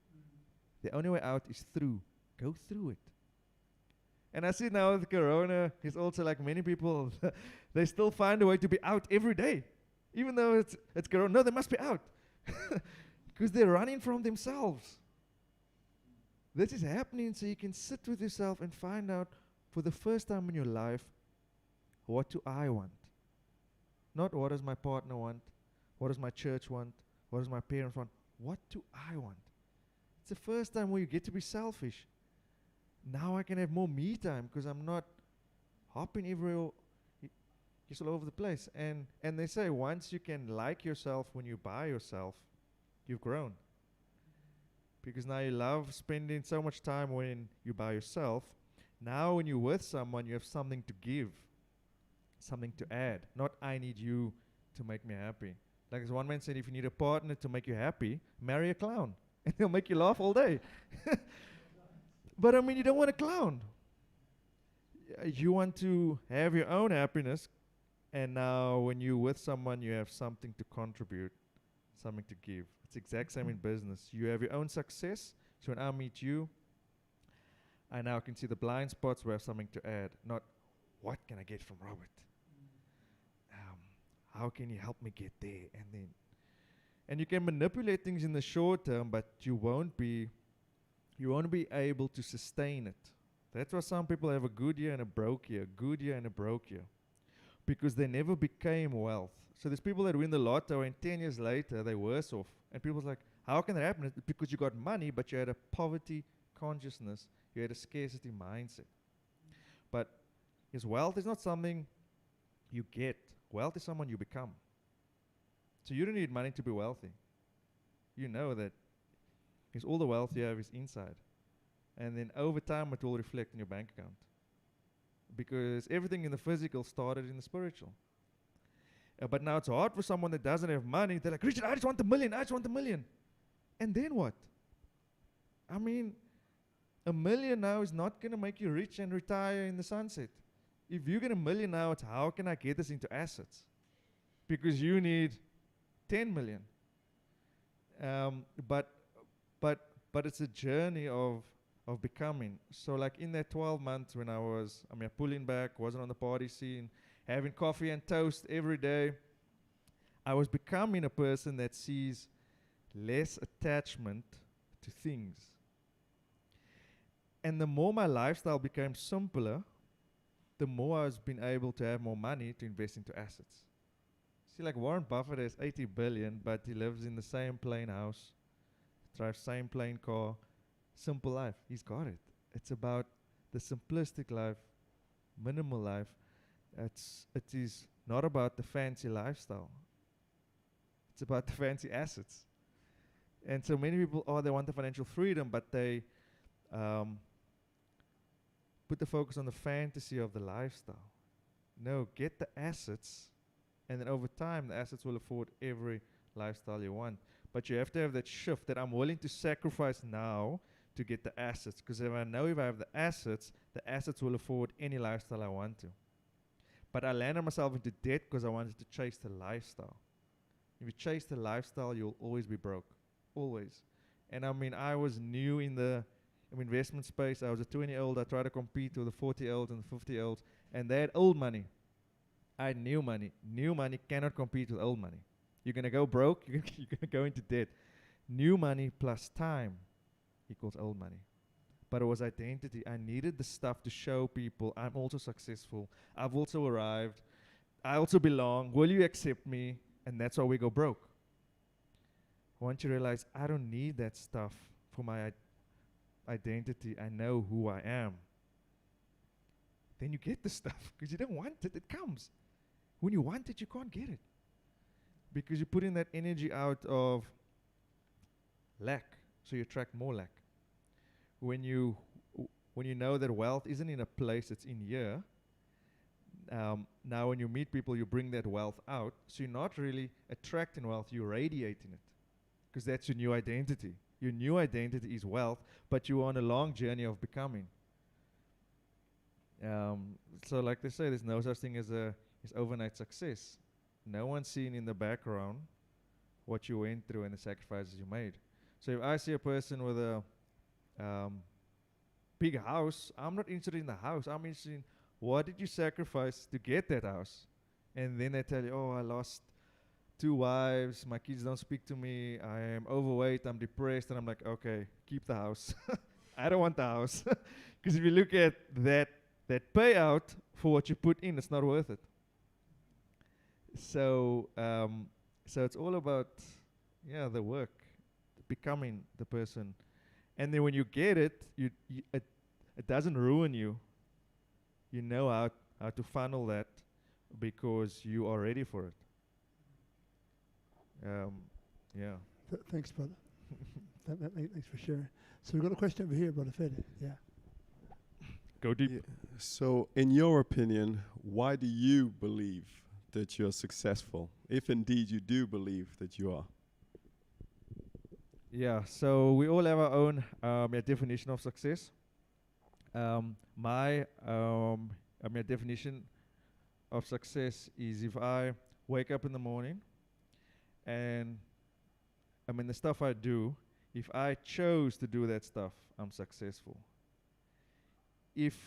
The only way out is through. Go through it. And I see now with Corona, it's also like many people, they still find a way to be out every day. Even though it's Corona. No, they must be out. Because they're running from themselves. This is happening so you can sit with yourself and find out for the first time in your life, what do I want? Not what does my partner want? What does my church want? What does my parents want? What do I want? It's the first time where you get to be selfish. Now I can have more me time because I'm not hopping everywhere, just all over the place. And they say once you can like yourself when you buy yourself, you've grown. Because now you love spending so much time when you by yourself. Now when you're with someone, you have something to give, something to add. Not I need you to make me happy. Like as one man said, if you need a partner to make you happy, marry a clown. And he'll make you laugh all day. But I mean, you don't want a clown. You want to have your own happiness. And now when you're with someone, you have something to contribute, something to give. It's the exact same in business. You have your own success. So when I meet you, I now can see the blind spots where I have something to add. Not, what can I get from Robert? How can you help me get there? And you can manipulate things in the short term, but you won't be able to sustain it. That's why some people have a good year and a broke year, good year and a broke year, because they never became wealth. So there's people that win the lotto and 10 years later they're worse off. And people's like, how can that happen? It's because you got money, but you had a poverty consciousness. You had a scarcity mindset. But yes, wealth is not something you get. Wealth is someone you become. So you don't need money to be wealthy. You know that because all the wealth you have is inside. And then over time it will reflect in your bank account. Because everything in the physical started in the spiritual. But now it's hard for someone that doesn't have money. They're like, Richard, I just want $1 million. I just want $1 million. And then what? I mean, $1 million now is not going to make you rich and retire in the sunset. If you get $1 million now, it's how can I get this into assets? Because you need 10 million. But it's a journey of becoming. So like in that 12 months when I was, pulling back, wasn't on the party scene, having coffee and toast every day, I was becoming a person that sees less attachment to things. And the more my lifestyle became simpler, the more I was being able to have more money to invest into assets. See, like Warren Buffett has 80 billion, but he lives in the same plain house, drives same plain car, simple life. He's got it. It's about the simplistic life, minimal life. It is not about the fancy lifestyle. It's about the fancy assets. And so many people, they want the financial freedom, but they put the focus on the fantasy of the lifestyle. No, get the assets, and then over time, the assets will afford every lifestyle you want. But you have to have that shift that I'm willing to sacrifice now to get the assets. Because if I know if I have the assets will afford any lifestyle I want to. But I landed myself into debt because I wanted to chase the lifestyle. If you chase the lifestyle, you'll always be broke. Always. And I was new in the investment space. I was a 20-year-old. I tried to compete with the 40-year-olds and the 50-year-olds. And they had old money. I had new money. New money cannot compete with old money. You're going to go broke. You're going to go into debt. New money plus time equals old money. But it was identity. I needed the stuff to show people I'm also successful. I've also arrived. I also belong. Will you accept me? And that's why we go broke. Once you realize I don't need that stuff for my identity, I know who I am, then you get the stuff because you don't want it. It comes. When you want it, you can't get it because you're putting that energy out of lack, so you attract more lack. When you know that wealth isn't in a place, it's in here. Now when you meet people, you bring that wealth out. So you're not really attracting wealth, you're radiating it. Because that's your new identity. Your new identity is wealth, but you're on a long journey of becoming. So like they say, there's no such thing as overnight success. no one's seen in the background what you went through and the sacrifices you made. So if I see a person with a big house, I'm not interested in the house. I'm interested in what did you sacrifice to get that house. And then they tell you, oh, I lost 2 wives, my kids don't speak to me, I am overweight, I'm depressed. And I'm like, okay, keep the house. I don't want the house. Because if you look at that payout for what you put in, it's not worth it. So it's all about, the work, becoming the person. And then when you get it, it doesn't ruin you. You know how to funnel that because you are ready for it. Thanks, brother. Thanks for sharing. So we've got a question over here, Brother Fede. Yeah. Go deep. Yeah. So, in your opinion, why do you believe that you're successful, if indeed you do believe that you are? Yeah, so we all have our own definition of success. My definition of success is if I wake up in the morning and the stuff I do, if I chose to do that stuff, I'm successful. If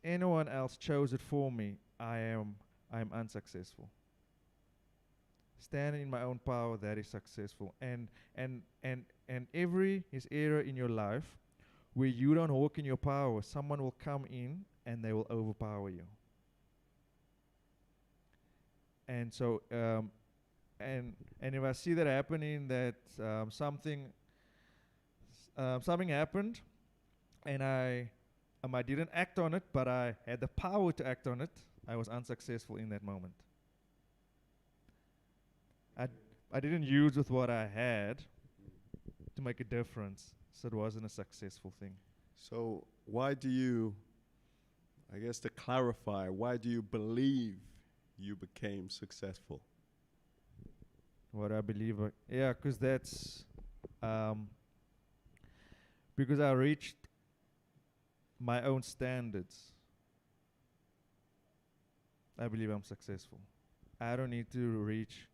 anyone else chose it for me, I'm unsuccessful. Standing in my own power, that is successful. And every era in your life where you don't walk in your power, someone will come in and they will overpower you. And so, and if I see that happening, that something happened, and I didn't act on it, but I had the power to act on it, I was unsuccessful in that moment. I didn't use with what I had to make a difference, so it wasn't a successful thing. So why do you, I guess to clarify, why do you believe you became successful? What I believe, because that's, because I reached my own standards. I believe I'm successful. I don't need to reach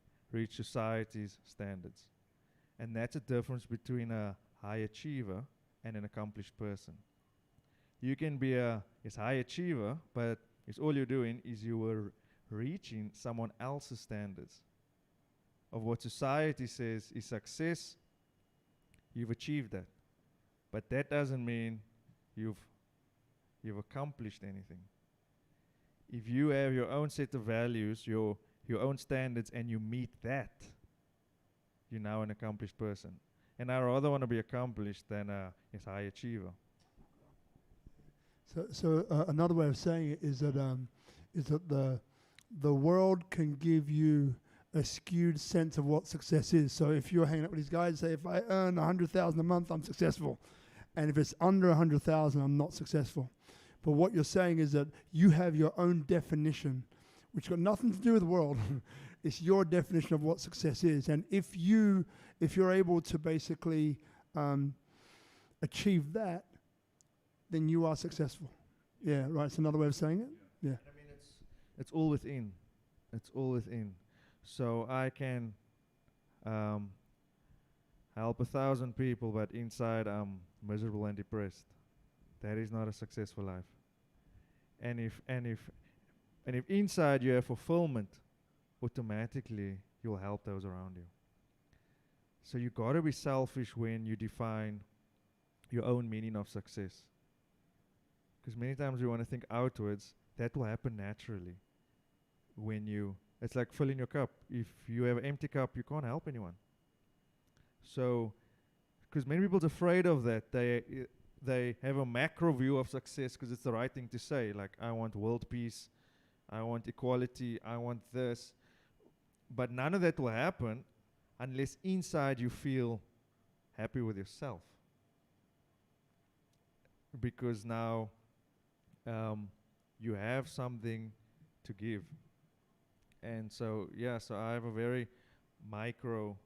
society's standards. And that's a difference between a high achiever and an accomplished person. You can be a high achiever, but it's all you're doing is you were reaching someone else's standards of what society says is success. You've achieved that. But that doesn't mean you've accomplished anything. If you have your own set of values, your own standards, and you meet that, you're now an accomplished person. And I rather want to be accomplished than a high achiever. So another way of saying it is that the world can give you a skewed sense of what success is. So if you're hanging out with these guys, say if I earn 100,000 a month, I'm successful, and if it's under 100,000, I'm not successful. But what you're saying is that you have your own definition, which got nothing to do with the world. It's your definition of what success is, and if you're able to basically achieve that, then you are successful. Yeah, right. It's another way of saying it. Yeah. And I mean, it's all within. It's all within. So I can help 1,000 people, but inside I'm miserable and depressed. That is not a successful life. And if inside you have fulfillment, automatically you'll help those around you. So you gotta be selfish when you define your own meaning of success. Because many times we want to think outwards. That will happen naturally. It's like filling your cup. If you have an empty cup, you can't help anyone. So, because many people's afraid of that. They have a macro view of success because it's the right thing to say. Like, I want world peace, I want equality, I want this. But none of that will happen unless inside you feel happy with yourself. Because now you have something to give. And so, so I have a very micro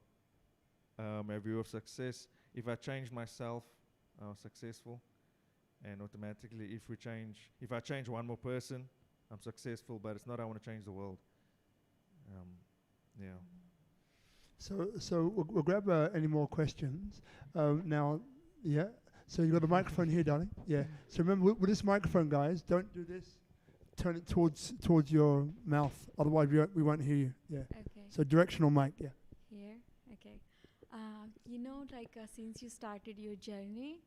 view of success. If I change myself, I'm successful. And automatically, if I change one more person, I'm successful, but it's not I want to change the world. Yeah. So we'll grab any more questions. Now, yeah. So you got a microphone here, darling. Yeah. So remember, with this microphone, guys, don't do this. Turn it towards your mouth. Otherwise, we won't hear you. Yeah. Okay. So directional mic. Yeah. Here. Okay. You know, like since you started your journey.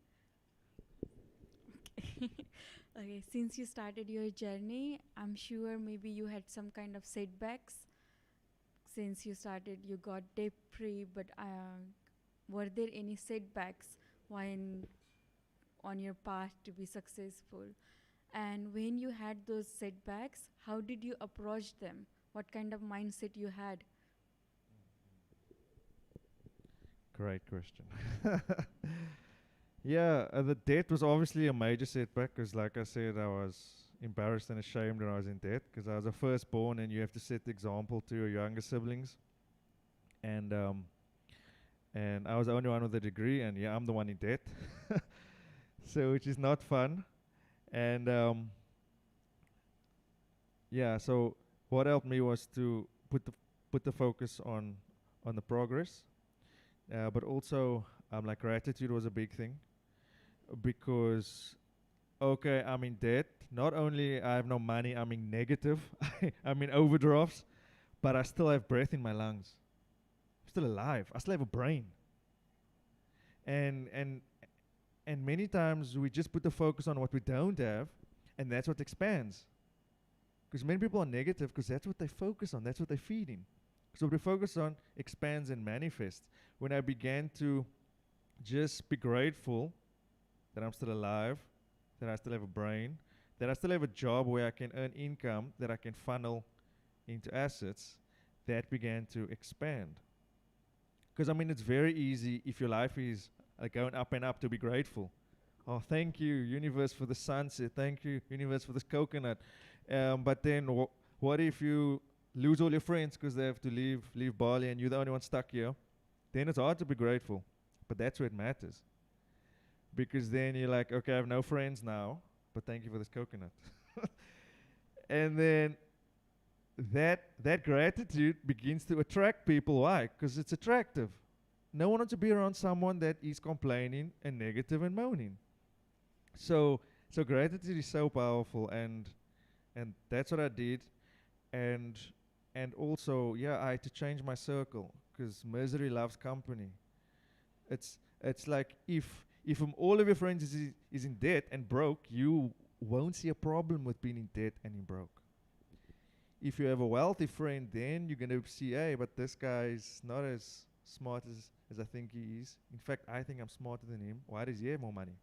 Okay. Since you started your journey, I'm sure maybe you had some kind of setbacks. Since you started, you got debt-free, but were there any setbacks when on your path to be successful? And when you had those setbacks, how did you approach them? What kind of mindset you had? Great question. Yeah, the debt was obviously a major setback because, like I said, I was embarrassed and ashamed when I was in debt because I was a firstborn and you have to set the example to your younger siblings. And I was the only one with a degree, and yeah, I'm the one in debt. So, which is not fun. And yeah, so what helped me was to put the focus on the progress, but also like gratitude was a big thing because okay, I'm in debt. Not only I have no money, I'm in negative. I'm in overdrafts, but I still have breath in my lungs. I'm still alive. I still have a brain. And many times we just put the focus on what we don't have, and that's what expands. Because many people are negative because that's what they focus on. That's what they feed in. So what we focus on expands and manifests. When I began to just be grateful that I'm still alive, that I still have a brain, that I still have a job where I can earn income, that I can funnel into assets, that began to expand. Because I mean, it's very easy if your life is going up and up to be grateful. Oh, thank you, universe, for the sunset. Thank you, universe, for this coconut. But then what if you lose all your friends because they have to leave Bali and you're the only one stuck here? Then it's hard to be grateful. But that's where it matters. Because then you're like, okay, I have no friends now, but thank you for this coconut. And then that gratitude begins to attract people. Why? Because it's attractive. No one wants to be around someone that is complaining and negative and moaning. So gratitude is so powerful, and that's what I did. And also, yeah, I had to change my circle because misery loves company. It's like if all of your friends is in debt and broke, you won't see a problem with being in debt and in broke. If you have a wealthy friend, then you're going to see, hey, but this guy is not as smart as I think he is. In fact, I think I'm smarter than him. Why does he have more money?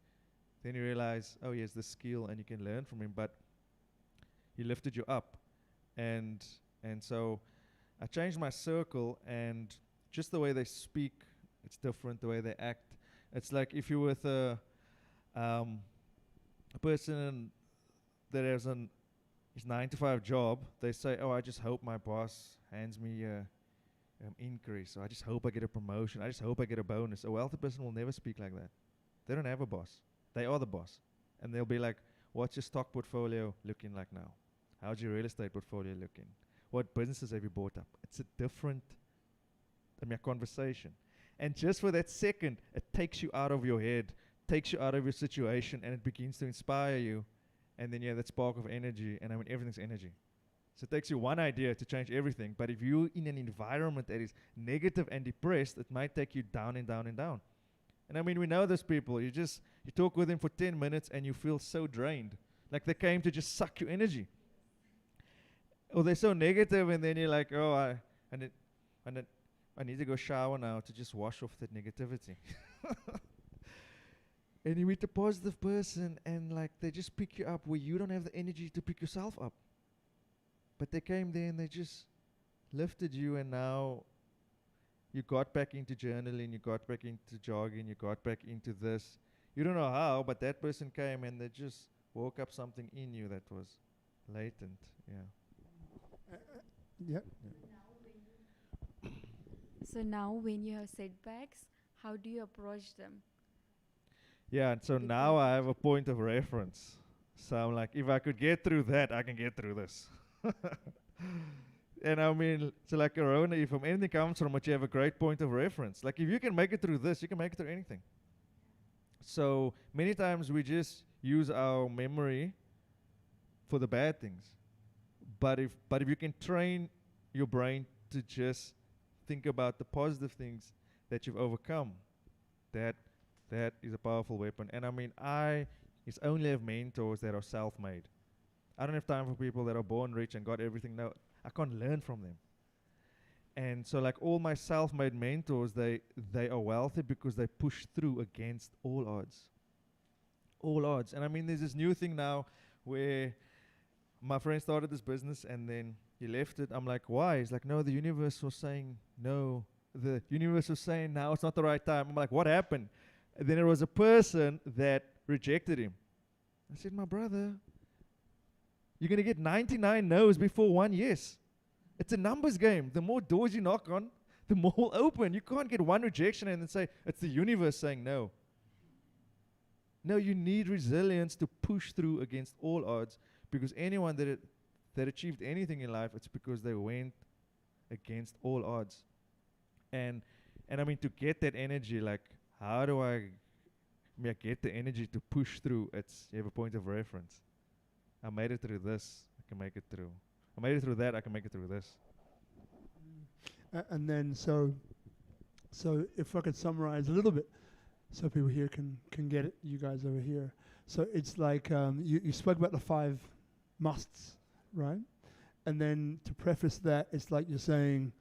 Then you realize, oh, he has the skill and you can learn from him, but he lifted you up. And so I changed my circle, and just the way they speak, it's different, the way they act. It's like if you're with a person that has his 9-to-5 job, they say, oh, I just hope my boss hands me increase. Or I just hope I get a promotion. I just hope I get a bonus. A wealthy person will never speak like that. They don't have a boss. They are the boss. And they'll be like, what's your stock portfolio looking like now? How's your real estate portfolio looking? What businesses have you bought up? It's a different conversation. And just for that second, it takes you out of your head, takes you out of your situation, and it begins to inspire you. And then you have that spark of energy, and I mean, everything's energy. So it takes you one idea to change everything. But if you're in an environment that is negative and depressed, it might take you down and down and down. And I mean, we know those people. You talk with them for 10 minutes and you feel so drained. Like they came to just suck your energy. Or they're so negative, and then you're like, oh, I need to go shower now to just wash off that negativity. And you meet a positive person, and like they just pick you up where you don't have the energy to pick yourself up. But they came there and they just lifted you, and now you got back into journaling, you got back into jogging, you got back into this. You don't know how, but that person came and they just woke up something in you that was latent. Yeah. Yep. So now when you have setbacks, how do you approach them? Yeah, and so now I have a point of reference. So I'm like, if I could get through that, I can get through this. And I mean, so like Corona, if anything comes from it, you have a great point of reference. Like if you can make it through this, you can make it through anything. So many times we just use our memory for the bad things. But if you can train your brain to just think about the positive things that you've overcome, that is a powerful weapon. And I mean, it's only have mentors that are self-made. I don't have time for people that are born rich and got everything. No, I can't learn from them. And so like all my self-made mentors, they are wealthy because they push through against all odds. All odds. And I mean, there's this new thing now where my friend started this business and then he left it. I'm like, why? He's like, no, the universe was saying no. The universe was saying now it's not the right time. I'm like, what happened? And then there was a person that rejected him. I said, my brother, you're going to get 99 no's before one yes. It's a numbers game. The more doors you knock on, the more will open. You can't get one rejection and then say, it's the universe saying no. No, you need resilience to push through against all odds, because anyone that achieved anything in life, it's because they went against all odds. And I mean, to get that energy, like, how do I get the energy to push through? You have a point of reference. I made it through this, I can make it through. I made it through that, I can make it through this. And then, so if I could summarize a little bit, so people here can get it, you guys over here. So it's like, you spoke about the 5 musts, right? And then to preface that, it's like you're saying,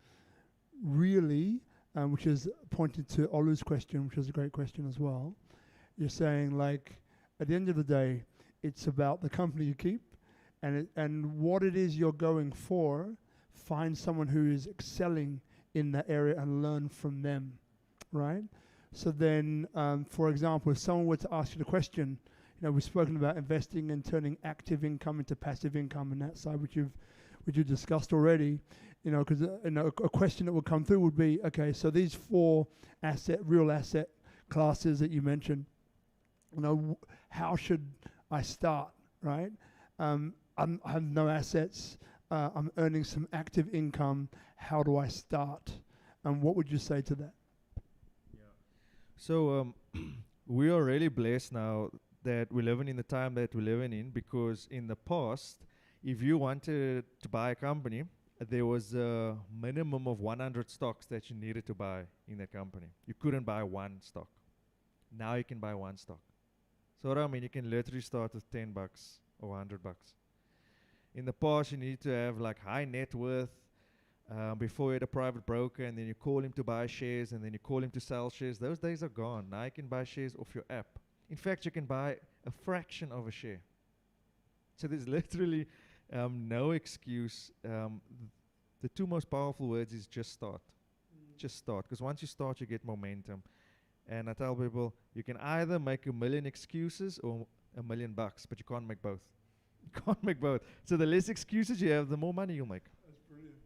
really, which is pointed to Olu's question, which is a great question as well. You're saying, like, at the end of the day, it's about the company you keep, and what it is you're going for. Find someone who is excelling in that area and learn from them, right? So then, for example, if someone were to ask you the question, we've spoken about investing and turning active income into passive income, and that side which you've discussed already. Because a question that would come through would be, okay, so these 4 real asset classes that you mentioned, how should I start, right? I have no assets. I'm earning some active income. How do I start? And what would you say to that? So we are really blessed now that we're living in the time that we're living in, because in the past, if you wanted to buy a company, there was a minimum of 100 stocks that you needed to buy in that company. You couldn't buy one stock. Now you can buy one stock. So what I mean, you can literally start with $10 or $100. In the past, you need to have like high net worth before you had a private broker, and then you call him to buy shares, and then you call him to sell shares. Those days are gone. Now you can buy shares off your app. In fact, you can buy a fraction of a share. So there's literally no excuse. The 2 most powerful words is just start. Just start. Because once you start, you get momentum. And I tell people, you can either make a million excuses or $1 million, but you can't make both. You can't make both. So the less excuses you have, the more money you'll make. That's brilliant.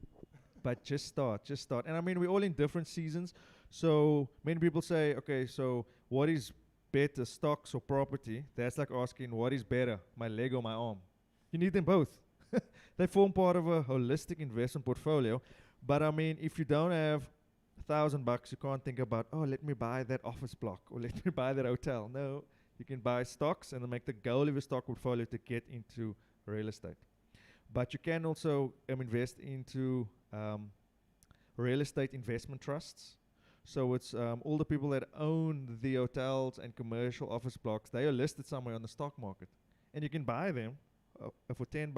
But just start. And I mean, we're all in different seasons. So many people say, okay, so what is better, stocks or property? That's like asking, what is better, my leg or my arm? You need them both. They form part of a holistic investment portfolio. But I mean, if you don't have $1,000, you can't think about, oh, let me buy that office block or let me buy that hotel. No, you can buy stocks and then make the goal of your stock portfolio to get into real estate. But you can also invest into real estate investment trusts. So it's all the people that own the hotels and commercial office blocks, they are listed somewhere on the stock market. And you can buy them for $10,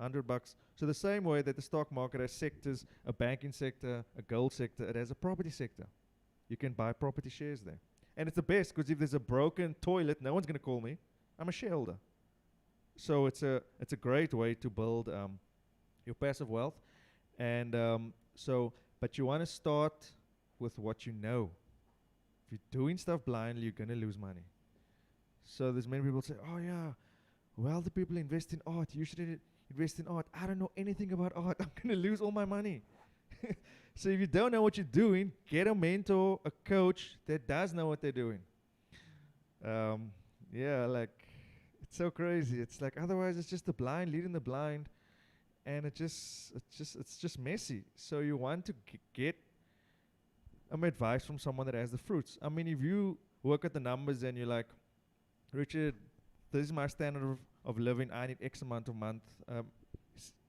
$100. So the same way that the stock market has sectors, a banking sector, a gold sector, it has a property sector. You can buy property shares there. And it's the best, because if there's a broken toilet, no one's going to call me. I'm a shareholder. So it's a great way to build your passive wealth. And but you want to start with what you know. If you're doing stuff blindly, you're going to lose money. So there's many people say, oh yeah, well, the people invest in art. You should invest in art. I don't know anything about art. I'm going to lose all my money. So if you don't know what you're doing, get a mentor, a coach that does know what they're doing. Like, it's so crazy. It's like, otherwise it's just the blind leading the blind. and it's just messy. So you want to get advice from someone that has the fruits. I mean, if you work at the numbers and you're like, Richard, this is my standard of living. I need X amount of month.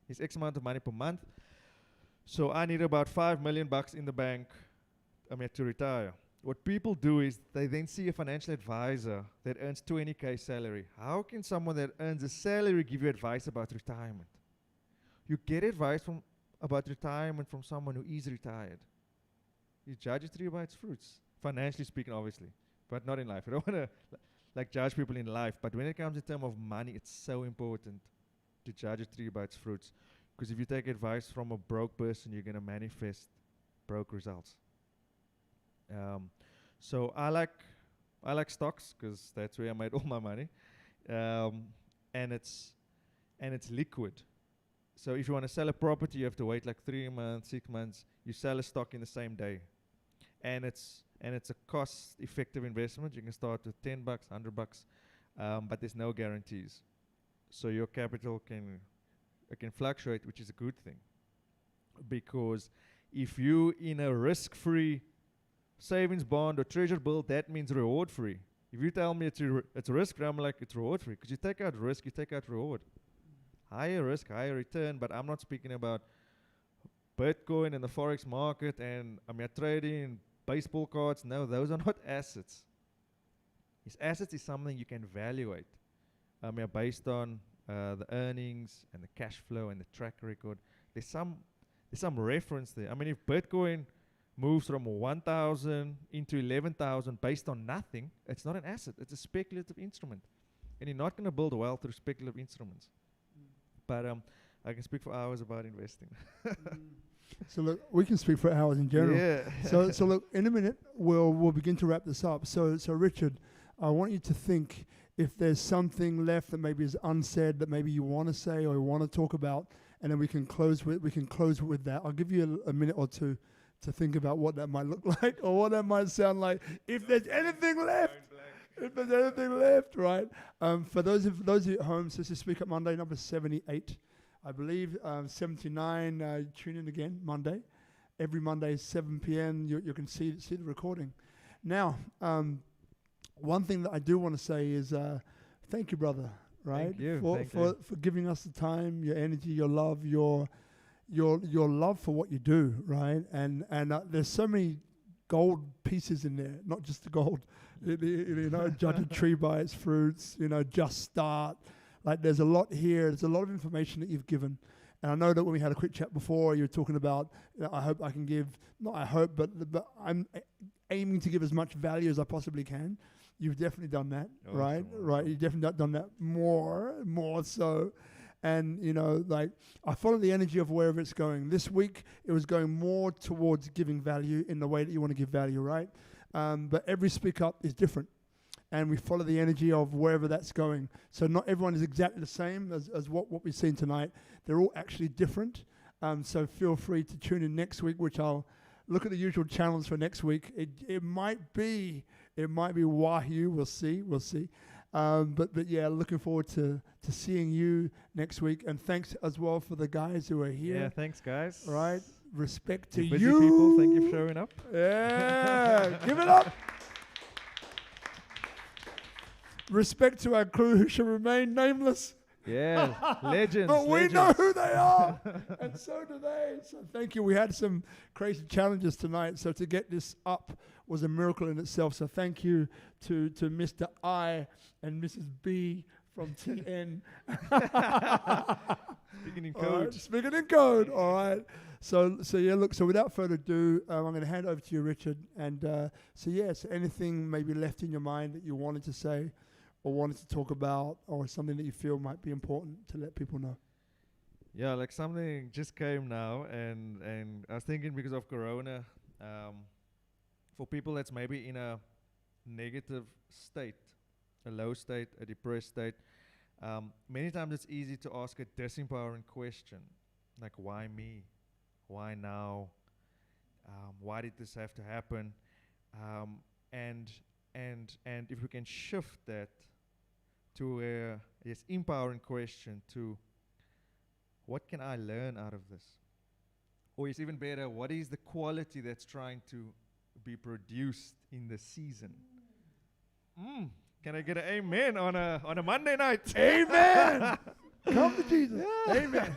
It's X amount of money per month. So I need about $5 million in the bank. To retire. What people do is they then see a financial advisor that earns 20K salary. How can someone that earns a salary give you advice about retirement? You get advice about retirement from someone who is retired. You judge a tree by its fruits, financially speaking, obviously, but not in life. I don't want to judge people in life, but when it comes in terms of money, it's so important to judge a tree by its fruits. Because if you take advice from a broke person, you're going to manifest broke results. So I like stocks because that's where I made all my money, and it's liquid. So if you want to sell a property, you have to wait like 3 months, 6 months. You sell a stock in the same day, and it's a cost-effective investment. You can start with $10, $100, but there's no guarantees. So your capital can fluctuate, which is a good thing, because if you in a risk-free savings bond or treasury bill, that means reward free. If you tell me it's risk free, I'm like, it's reward free, because you take out risk, you take out reward. Higher risk, higher return, but I'm not speaking about Bitcoin and the Forex market and trading baseball cards. No, those are not assets. Assets is something you can evaluate based on the earnings and the cash flow and the track record. There's some reference there. If Bitcoin moves from 1,000 into 11,000 based on nothing, it's not an asset. It's a speculative instrument. And you're not going to build wealth through speculative instruments. But I can speak for hours about investing. So look, we can speak for hours in general. Yeah. So look, in a minute, we'll begin to wrap this up. So Richard, I want you to think if there's something left that maybe is unsaid that maybe you want to say or you want to talk about, and then we can close with that. I'll give you a minute or two to think about what that might look like or what that might sound like. If there's anything left, right? For those of you at home, so this is Speak Up Monday, number 78. I believe 79, tune in again, Monday. Every Monday, 7 p.m., you can see the recording. Now, one thing that I do want to say is thank you, brother, right? Thank you. For giving us the time, your energy, your love, your love for what you do, right? And there's so many gold pieces in there, not just the gold. Judge a tree by its fruits. Just start. Like there's a lot here. There's a lot of information that you've given. And I know that when we had a quick chat before, you were talking about, I hope I can give, not I hope, but I'm aiming to give as much value as I possibly can. You've definitely done that, awesome, right? awesome. Right. You've definitely done that more so. And, I follow the energy of wherever it's going. This week, it was going more towards giving value in the way that you want to give value, right? But every Speak Up is different. And we follow the energy of wherever that's going. So not everyone is exactly the same as what we've seen tonight. They're all actually different. So feel free to tune in next week, which I'll look at the usual channels for next week. It might be Wahyu. We'll see. But yeah, looking forward to seeing you next week. And thanks as well for the guys who are here. Yeah, thanks, guys. Right. Respect to busy you. People, thank you for showing up. Yeah. Give it up. Respect to our crew who shall remain nameless. Yeah, legends. But we legends. know who they are, and so do they. So thank you. We had some crazy challenges tonight, so to get this up was a miracle in itself. So thank you to Mr. I and Mrs. B from TN. Speaking in code. Right, speaking in code. All right. So yeah, look. So without further ado, I'm going to hand over to you, Richard. And so anything maybe left in your mind that you wanted to say, or wanted to talk about, or something that you feel might be important to let people know? Yeah, like something just came now, and I was thinking because of Corona, for people that's maybe in a negative state, a low state, a depressed state, many times it's easy to ask a disempowering question, like why me? Why now? Why did this have to happen? And if we can shift that to a empowering question to what can I learn out of this? Or it's even better, what is the quality that's trying to be produced in the season? Can I get an amen on a Monday night? Amen. Come to Jesus. Amen.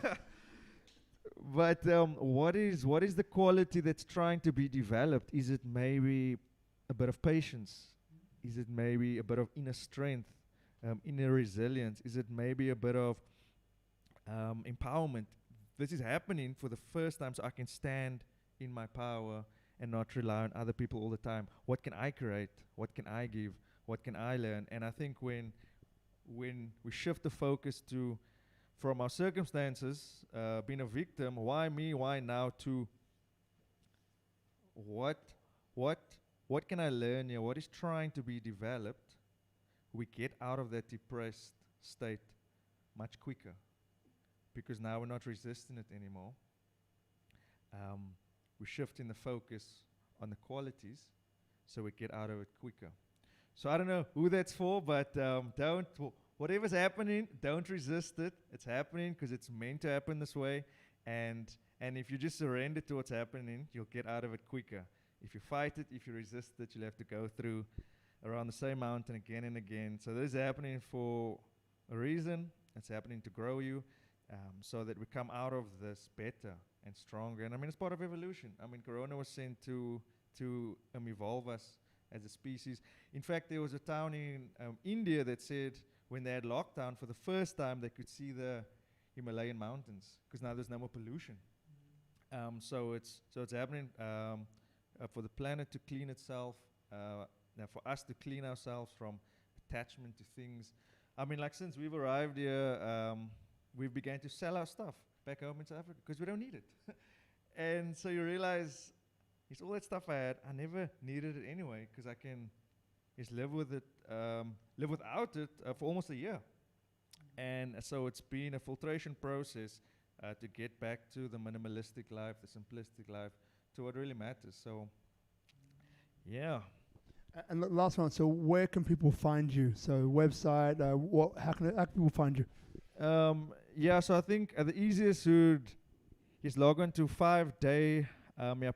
But what is the quality that's trying to be developed? Is it maybe a bit of patience? Is it maybe a bit of inner strength, inner resilience? Is it maybe a bit of empowerment? This is happening for the first time, so I can stand in my power and not rely on other people all the time. What can I create? What can I give? What can I learn? And I think when we shift the focus from our circumstances, being a victim, why me, why now, to what can I learn here? What is trying to be developed? We get out of that depressed state much quicker, because now we're not resisting it anymore. We're shifting the focus on the qualities, so we get out of it quicker. So I don't know who that's for, but whatever's happening, don't resist it. It's happening because it's meant to happen this way. And if you just surrender to what's happening, you'll get out of it quicker. If you fight it, if you resist it, you'll have to go through around the same mountain again and again. So this is happening for a reason. It's happening to grow you, so that we come out of this better and stronger. And I mean, it's part of evolution. I mean, Corona was sent to evolve us as a species. In fact, there was a town in India that said when they had lockdown, for the first time they could see the Himalayan mountains, because now there's no more pollution. So it's happening for the planet to clean itself, now for us to clean ourselves from attachment to things. I mean, like, since we've arrived here, we began to sell our stuff back home in South Africa because we don't need it. And so you realize, it's all that stuff I had, I never needed it anyway, because I can just live with it, live without it for almost a year. And so it's been a filtration process to get back to the minimalistic life, the simplistic life, to what really matters. So, yeah. And the last one, so where can people find you? So website, how can people find you? Yeah, so I think the easiest would is log on to 5day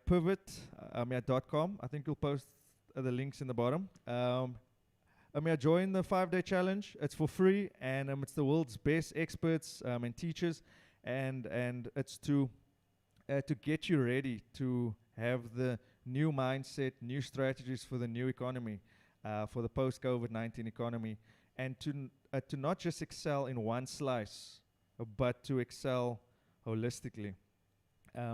pivot.com. I think we'll post the links in the bottom. Join the 5-day challenge. It's for free, and it's the world's best experts and teachers, and it's to get you ready to have the new mindset, new strategies for the new economy, for the post-COVID-19 economy, and to not just excel in one slice, but to excel holistically.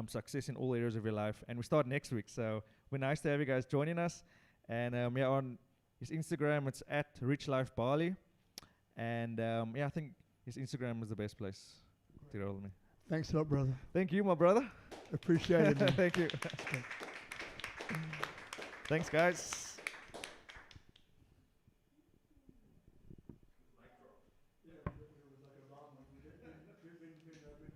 Success in all areas of your life. And we start next week, so we're nice to have you guys joining us. And on his Instagram, it's @RichLifeBali. And I think his Instagram is the best place to get hold of me. Thanks a lot, brother. Thank you, my brother. Appreciate it. Thank you. Thanks, guys.